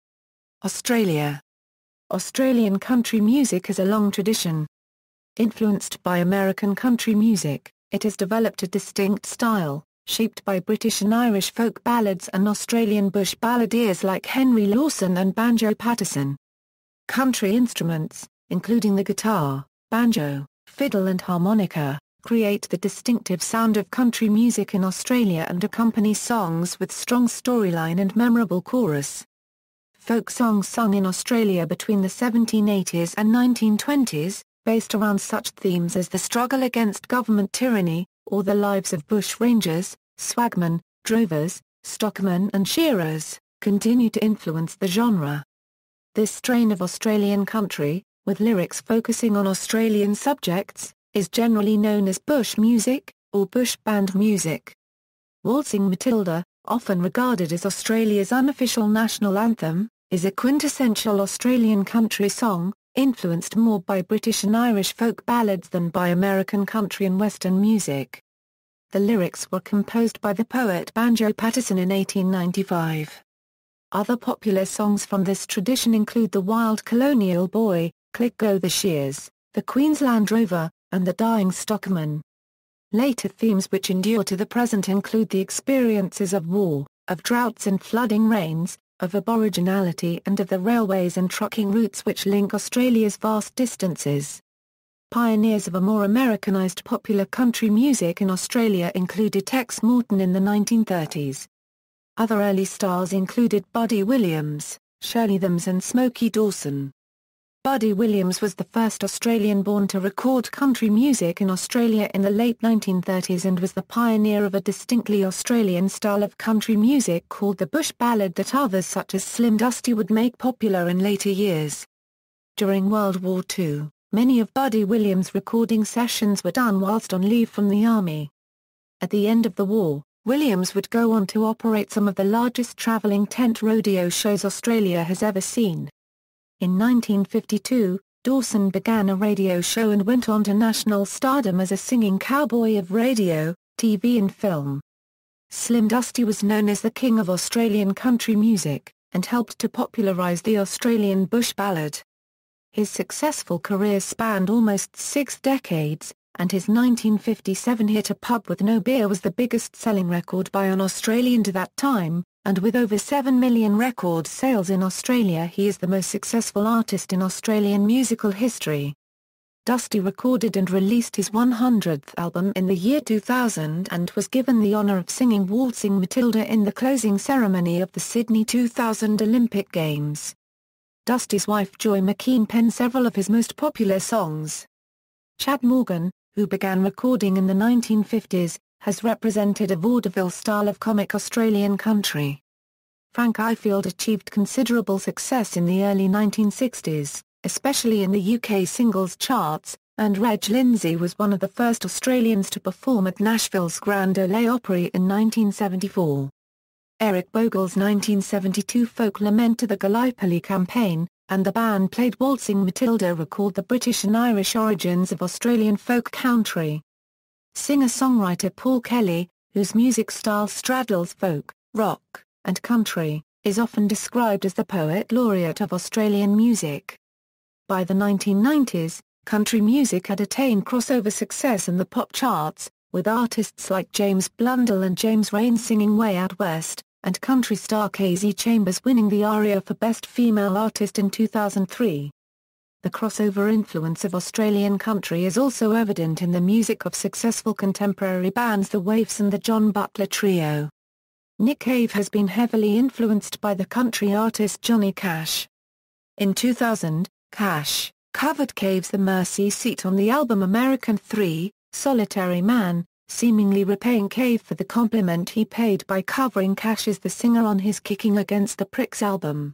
Australia. Australian country music has a long tradition. Influenced by American country music, it has developed a distinct style, shaped by British and Irish folk ballads and Australian bush balladeers like Henry Lawson and Banjo Paterson. Country instruments, including the guitar, banjo, fiddle and harmonica, create the distinctive sound of country music in Australia and accompany songs with strong storyline and memorable chorus. Folk songs sung in Australia between the 1780s and 1920s, based around such themes as the struggle against government tyranny, or the lives of bush rangers, swagmen, drovers, stockmen and shearers, continue to influence the genre. This strain of Australian country, with lyrics focusing on Australian subjects, is generally known as bush music, or bush band music. Waltzing Matilda, often regarded as Australia's unofficial national anthem, is a quintessential Australian country song, influenced more by British and Irish folk ballads than by American country and western music. The lyrics were composed by the poet Banjo Paterson in 1895. Other popular songs from this tradition include The Wild Colonial Boy, Click Go the Shears, The Queensland Rover, and The Dying Stockman. Later themes which endure to the present include the experiences of war, of droughts and flooding rains, of aboriginality and of the railways and trucking routes which link Australia's vast distances. Pioneers of a more Americanized popular country music in Australia included Tex Morton in the 1930s. Other early stars included Buddy Williams, Shirley Thams and Smokey Dawson. Buddy Williams was the first Australian-born to record country music in Australia in the late 1930s and was the pioneer of a distinctly Australian style of country music called the bush ballad that others such as Slim Dusty would make popular in later years. During World War II, many of Buddy Williams' recording sessions were done whilst on leave from the army. At the end of the war, Williams would go on to operate some of the largest travelling tent rodeo shows Australia has ever seen. In 1952, Dawson began a radio show and went on to national stardom as a singing cowboy of radio, TV and film. Slim Dusty was known as the king of Australian country music, and helped to popularise the Australian bush ballad. His successful career spanned almost 6 decades, and his 1957 hit A Pub with No Beer was the biggest-selling record by an Australian to that time, and with over 7 million record sales in Australia he is the most successful artist in Australian musical history. Dusty recorded and released his 100th album in the year 2000 and was given the honour of singing Waltzing Matilda in the closing ceremony of the Sydney 2000 Olympic Games. Dusty's wife Joy McKean penned several of his most popular songs. Chad Morgan, who began recording in the 1950s, has represented a vaudeville style of comic Australian country. Frank Ifield achieved considerable success in the early 1960s, especially in the UK singles charts, and Reg Lindsay was one of the first Australians to perform at Nashville's Grand Ole Opry in 1974. Eric Bogle's 1972 folk lament to the Gallipoli campaign, and the band played Waltzing Matilda recalled the British and Irish origins of Australian folk country. Singer-songwriter Paul Kelly, whose music style straddles folk, rock, and country, is often described as the poet laureate of Australian music. By the 1990s, country music had attained crossover success in the pop charts, with artists like James Blundell and James Raine singing Way Out West, and country star Casey Chambers winning the ARIA for Best Female Artist in 2003. The crossover influence of Australian country is also evident in the music of successful contemporary bands The Waifs and the John Butler Trio. Nick Cave has been heavily influenced by the country artist Johnny Cash. In 2000, Cash covered Cave's The Mercy Seat on the album American 3, Solitary Man, seemingly repaying Cave for the compliment he paid by covering Cash as the singer on his Kicking Against the Pricks album.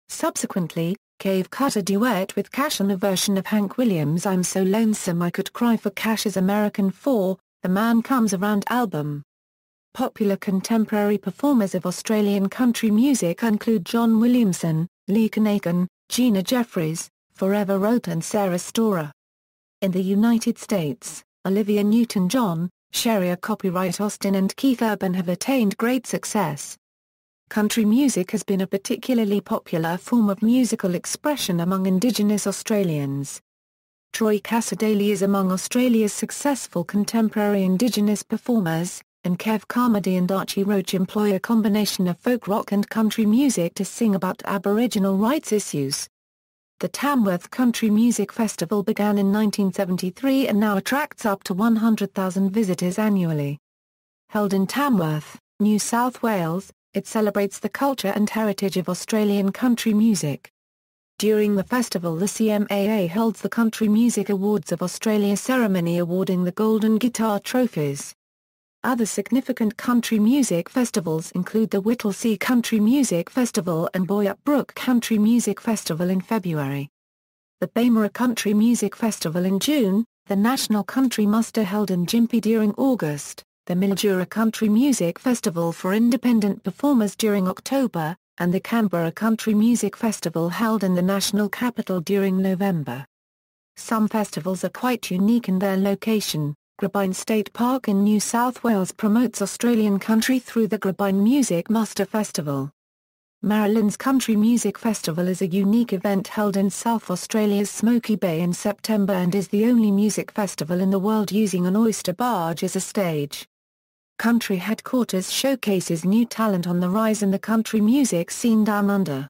Subsequently, Cave cut a duet with Cash on a version of Hank Williams' I'm So Lonesome I Could Cry for Cash's American 4, The Man Comes Around album. Popular contemporary performers of Australian country music include John Williamson, Lee Kanagan, Gina Jeffries, Forever Road and Sarah Storer. In the United States, Olivia Newton-John, Sheria Copyright Austin and Keith Urban have attained great success. Country music has been a particularly popular form of musical expression among Indigenous Australians. Troy Cassar-Daley is among Australia's successful contemporary Indigenous performers, and Kev Carmody and Archie Roach employ a combination of folk rock and country music to sing about Aboriginal rights issues. The Tamworth Country Music Festival began in 1973 and now attracts up to 100,000 visitors annually. Held in Tamworth, New South Wales, it celebrates the culture and heritage of Australian country music. During the festival, the CMAA holds the Country Music Awards of Australia ceremony awarding the Golden Guitar trophies. Other significant country music festivals include the Whittlesea Country Music Festival and Boyup Brook Country Music Festival in February. The Baymara Country Music Festival in June, the National Country Muster held in Gympie during August, the Mildura Country Music Festival for independent performers during October, and the Canberra Country Music Festival held in the National Capital during November. Some festivals are quite unique in their location. Grabine State Park in New South Wales promotes Australian country through the Grabine Music Muster Festival. Maryland's Country Music Festival is a unique event held in South Australia's Smoky Bay in September and is the only music festival in the world using an oyster barge as a stage. Country Headquarters showcases new talent on the rise in the country music scene down under.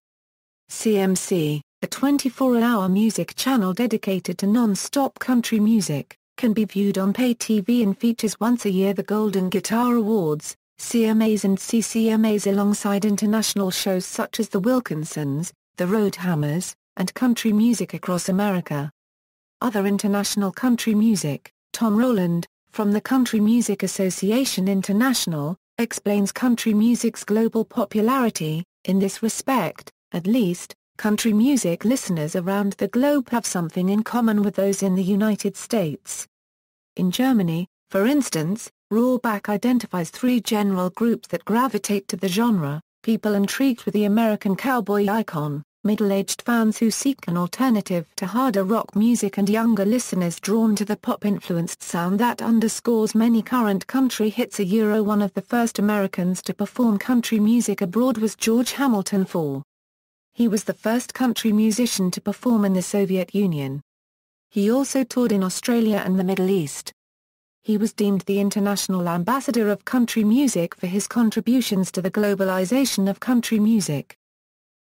CMC, a 24-hour music channel dedicated to non-stop country music, can be viewed on pay TV and features once a year the Golden Guitar Awards, CMAs and CCMAs alongside international shows such as The Wilkinsons, The Roadhammers, and country music across America. Other international country music, Tom Rowland, from the Country Music Association International, explains country music's global popularity. In this respect, at least, country music listeners around the globe have something in common with those in the United States. In Germany, for instance, Rohrbach identifies three general groups that gravitate to the genre: people intrigued with the American cowboy icon, middle-aged fans who seek an alternative to harder rock music, and younger listeners drawn to the pop-influenced sound that underscores many current country hits. One of the first Americans to perform country music abroad was George Hamilton IV. He was the first country musician to perform in the Soviet Union. He also toured in Australia and the Middle East. He was deemed the International Ambassador of Country Music for his contributions to the globalization of country music.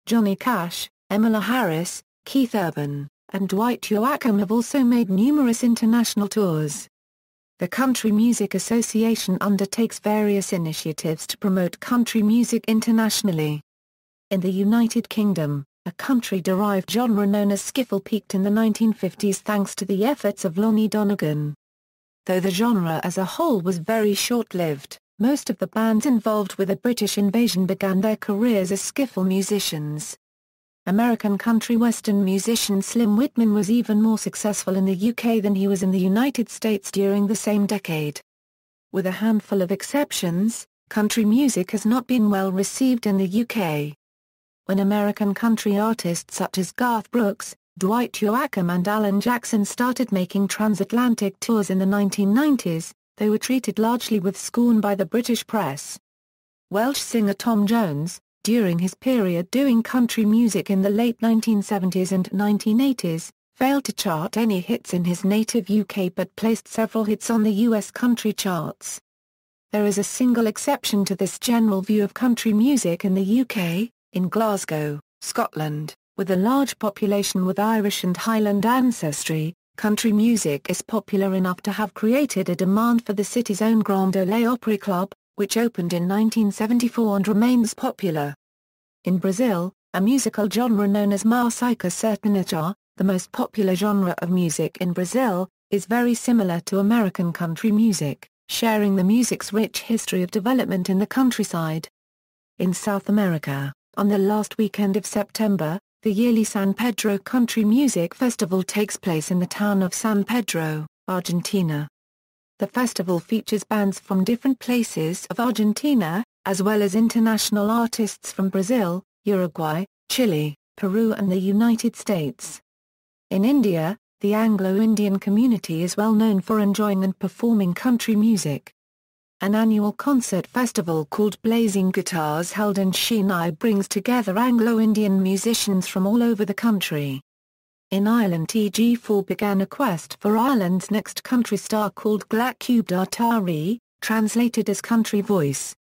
Johnny Cash, Emila Harris, Keith Urban, and Dwight Yoakam have also made numerous international tours. The Country Music Association undertakes various initiatives to promote country music internationally. In the United Kingdom, a country-derived genre known as skiffle peaked in the 1950s thanks to the efforts of Lonnie Donegan. Though the genre as a whole was very short-lived, most of the bands involved with the British invasion began their careers as skiffle musicians. American country western musician Slim Whitman was even more successful in the UK than he was in the United States during the same decade. With a handful of exceptions, country music has not been well received in the UK. When American country artists such as Garth Brooks, Dwight Yoakam and Alan Jackson started making transatlantic tours in the 1990s, they were treated largely with scorn by the British press. Welsh singer Tom Jones, during his period doing country music in the late 1970s and 1980s, failed to chart any hits in his native UK but placed several hits on the US country charts. There is a single exception to this general view of country music in the UK, in Glasgow, Scotland, with a large population with Irish and Highland ancestry. Country music is popular enough to have created a demand for the city's own Grand Ole Opry Club, which opened in 1974 and remains popular. In Brazil, a musical genre known as música sertaneja, the most popular genre of music in Brazil, is very similar to American country music, sharing the music's rich history of development in the countryside. In South America, on the last weekend of September, the yearly San Pedro Country Music Festival takes place in the town of San Pedro, Argentina. The festival features bands from different places of Argentina, as well as international artists from Brazil, Uruguay, Chile, Peru and the United States. In India, the Anglo-Indian community is well known for enjoying and performing country music. An annual concert festival called Blazing Guitars held in Chennai brings together Anglo-Indian musicians from all over the country. In Ireland, TG4 began a quest for Ireland's next country star called Glacube Dartari, translated as Country Voice.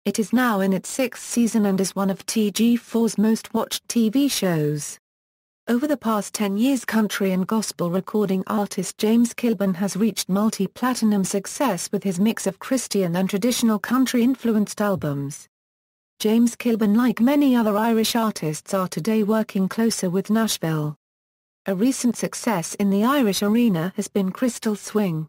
It is now in its 6th season and is one of TG4's most watched TV shows. Over the past 10 years, country and gospel recording artist James Kilburn has reached multi-platinum success with his mix of Christian and traditional country-influenced albums. James Kilburn, like many other Irish artists, are today working closer with Nashville. A recent success in the Irish arena has been Crystal Swing.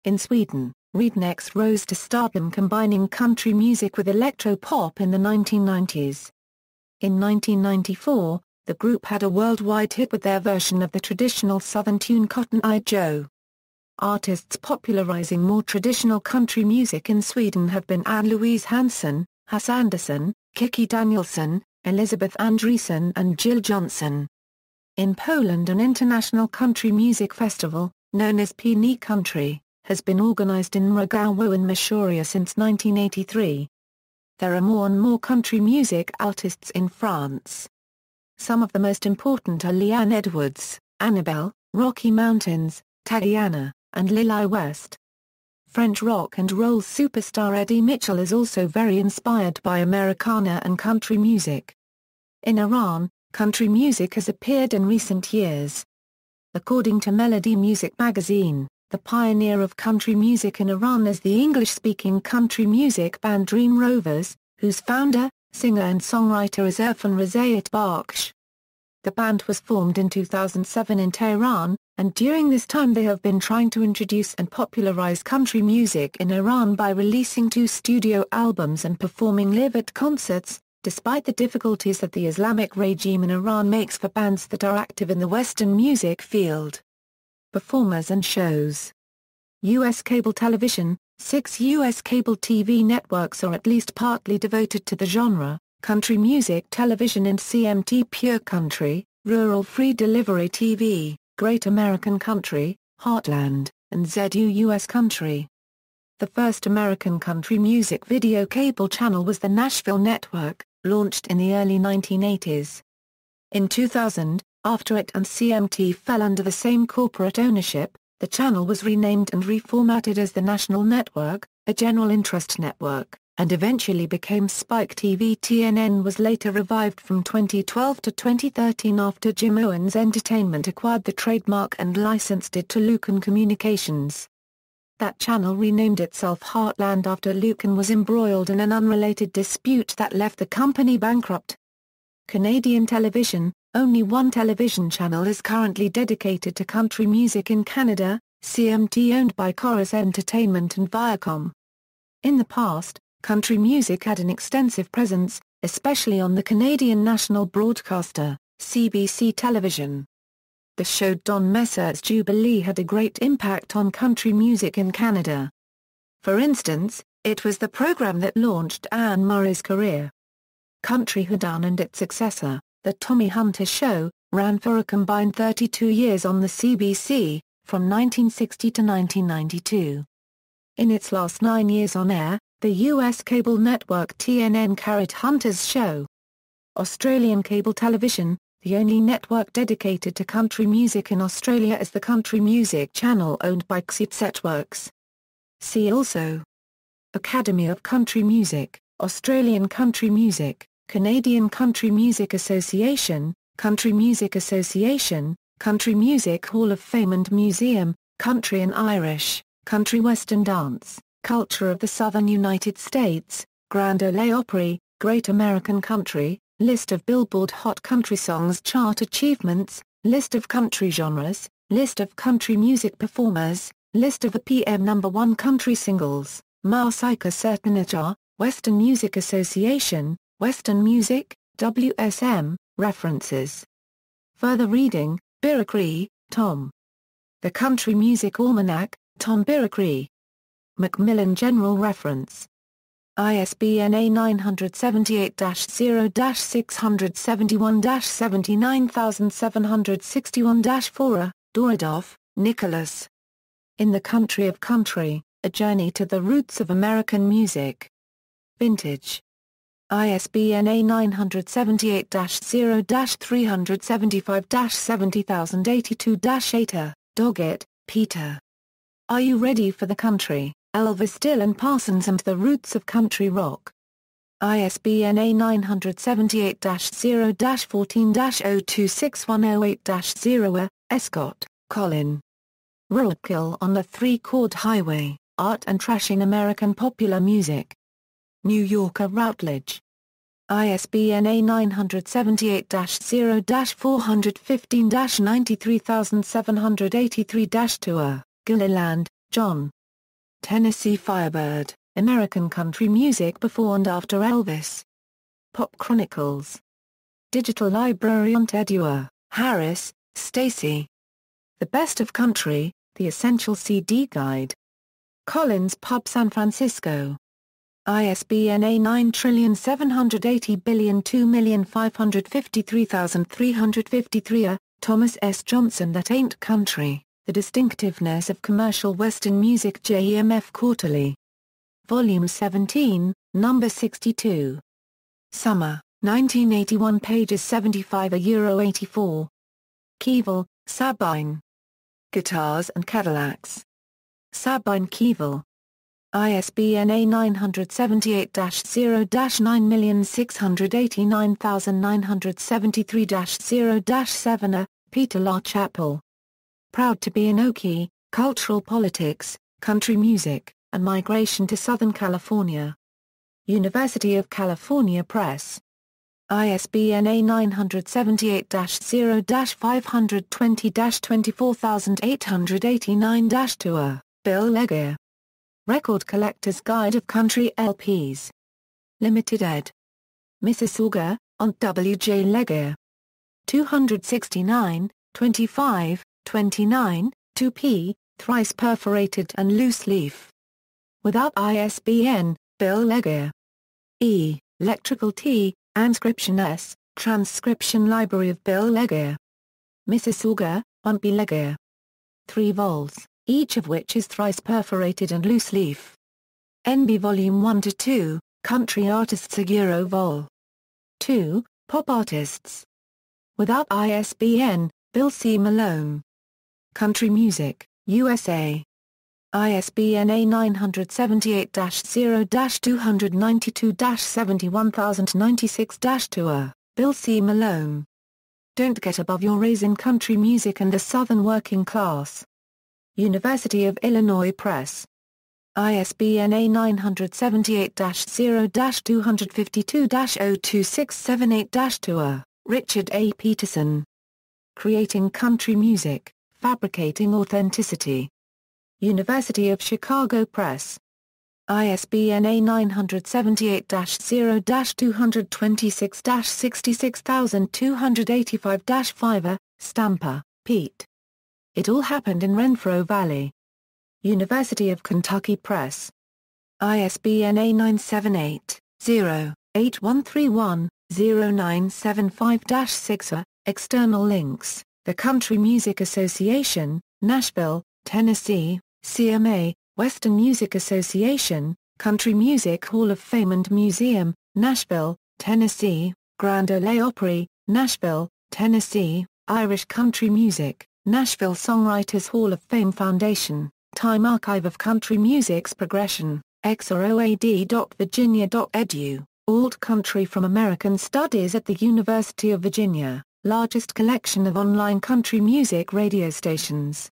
In Sweden, Rednecks rose to stardom combining country music with electro-pop in the 1990s. In 1994, the group had a worldwide hit with their version of the traditional Southern tune Cotton Eye Joe. Artists popularizing more traditional country music in Sweden have been Ann-Louise Hansson, Hasse Andersson, Kiki Danielsson, Elizabeth Andresen and Jill Johnson. In Poland, an international country music festival, known as Pini Country, has been organized in Rogowo in Mashuria since 1983. There are more and more country music artists in France. Some of the most important are Leanne Edwards, Annabelle, Rocky Mountains, Tatiana, and Lily West. French rock and roll superstar Eddie Mitchell is also very inspired by Americana and country music. In Iran, country music has appeared in recent years. According to Melody Music magazine, the pioneer of country music in Iran is the English-speaking country music band Dream Rovers, whose founder, singer and songwriter is Irfan Razayat Bakhsh. The band was formed in 2007 in Tehran, and during this time they have been trying to introduce and popularize country music in Iran by releasing 2 studio albums and performing live at concerts, despite the difficulties that the Islamic regime in Iran makes for bands that are active in the Western music field. Performers and shows. U.S. cable television. 6 U.S. cable TV networks are at least partly devoted to the genre: Country Music Television and CMT Pure Country, Rural Free Delivery TV, Great American Country, Heartland, and ZU U.S. Country. The first American country music video cable channel was the Nashville Network, launched in the early 1980s. In 2000, after it and CMT fell under the same corporate ownership, the channel was renamed and reformatted as the National Network, a general interest network, and eventually became Spike TV. TNN was later revived from 2012 to 2013 after Jim Owens Entertainment acquired the trademark and licensed it to Lucan Communications. That channel renamed itself Heartland after Lucan was embroiled in an unrelated dispute that left the company bankrupt. Canadian television. Only one television channel is currently dedicated to country music in Canada, CMT, owned by Corus Entertainment and Viacom. In the past, country music had an extensive presence, especially on the Canadian national broadcaster, CBC Television. The show Don Messer's Jubilee had a great impact on country music in Canada. For instance, it was the program that launched Anne Murray's career. Country Hoedown and its successor, The Tommy Hunter Show, ran for a combined 32 years on the CBC, from 1960 to 1992. In its last 9 years on air, the US cable network TNN carried Hunter's show. Australian cable television. The only network dedicated to country music in Australia is the Country Music Channel owned by Networks. See also: Academy of Country Music, Australian Country Music, Canadian Country Music Association, Country Music Association, Country Music Hall of Fame and Museum, Country and Irish, Country Western Dance, Culture of the Southern United States, Grand Ole Opry, Great American Country, List of Billboard Hot Country Songs chart achievements, List of country genres, List of country music performers, List of the PM #1 country singles, Marsica Certinaja, Western Music Association, Western Music, WSM, References. Further reading: Birracree, Tom. The Country Music Almanac, Tom Birracree. Macmillan General Reference. ISBN A978-0-671-79761-4. Dorodoff, Nicholas. In the Country of Country, A Journey to the Roots of American Music. Vintage. ISBN A978-0-375-70082-8. Doggett, Peter. Are You Ready for the Country? Elvis Dylan Parsons and the Roots of Country Rock. ISBN A978-0-14-026108-0. Escott, Colin. Roadkill on the Three-Chord Highway, Art and Trashing American Popular Music. New Yorker Routledge. ISBN A978-0-415-93783-2. Gilliland, John. Tennessee Firebird, American Country Music Before and After Elvis. Pop Chronicles. Digital Library on Edua, Harris, Stacy. The Best of Country, The Essential CD Guide. Collins Pub San Francisco. ISBN A978020553,353. Thomas S. Johnson. That Ain't Country, The Distinctiveness of Commercial Western Music. JEMF Quarterly. Volume 17, Number 62. Summer, 1981. Pages 75-84. Keevil, Sabine. Guitars and Cadillacs. Sabine Keevil. ISBN A978-0-9689973-0-7. Peter La Chapelle. Proud to be an Okie, Cultural Politics, Country Music, and Migration to Southern California. University of California Press. ISBN A978-0-520-24889-2. Bill Leggear. Record Collector's Guide of Country LPs. Limited ed. Mississauga, on W. J. Leggear. 269, 25, 29, 2p, thrice perforated and loose leaf. Without ISBN, Bill Leggear. E. Electrical T, Anscription S, Transcription Library of Bill Leggear. Mississauga, 1p Leggear. 3 vols, each of which is thrice perforated and loose leaf. NB Volume 1-2, Country Artists Euro Vol. 2, Pop Artists. Without ISBN, Bill C. Malone. Country Music, USA. ISBN A978-0-292-71096-2. Bill C. Malone. Don't Get Above Your Raise in Country Music and the Southern Working Class. University of Illinois Press. ISBN A978-0-252-02678-2. Richard A. Peterson. Creating Country Music, Fabricating Authenticity. University of Chicago Press. ISBN A978-0-226-66285-5. Stamper, Pete. It All Happened in Renfro Valley. University of Kentucky Press. ISBN A978-0-8131-0975-6. External links: The Country Music Association, Nashville, Tennessee, CMA, Western Music Association, Country Music Hall of Fame and Museum, Nashville, Tennessee, Grand Ole Opry, Nashville, Tennessee, Irish Country Music, Nashville Songwriters Hall of Fame Foundation, Time Archive of Country Music's Progression, xroad.virginia.edu, Alt Country from American Studies at the University of Virginia, largest collection of online country music radio stations.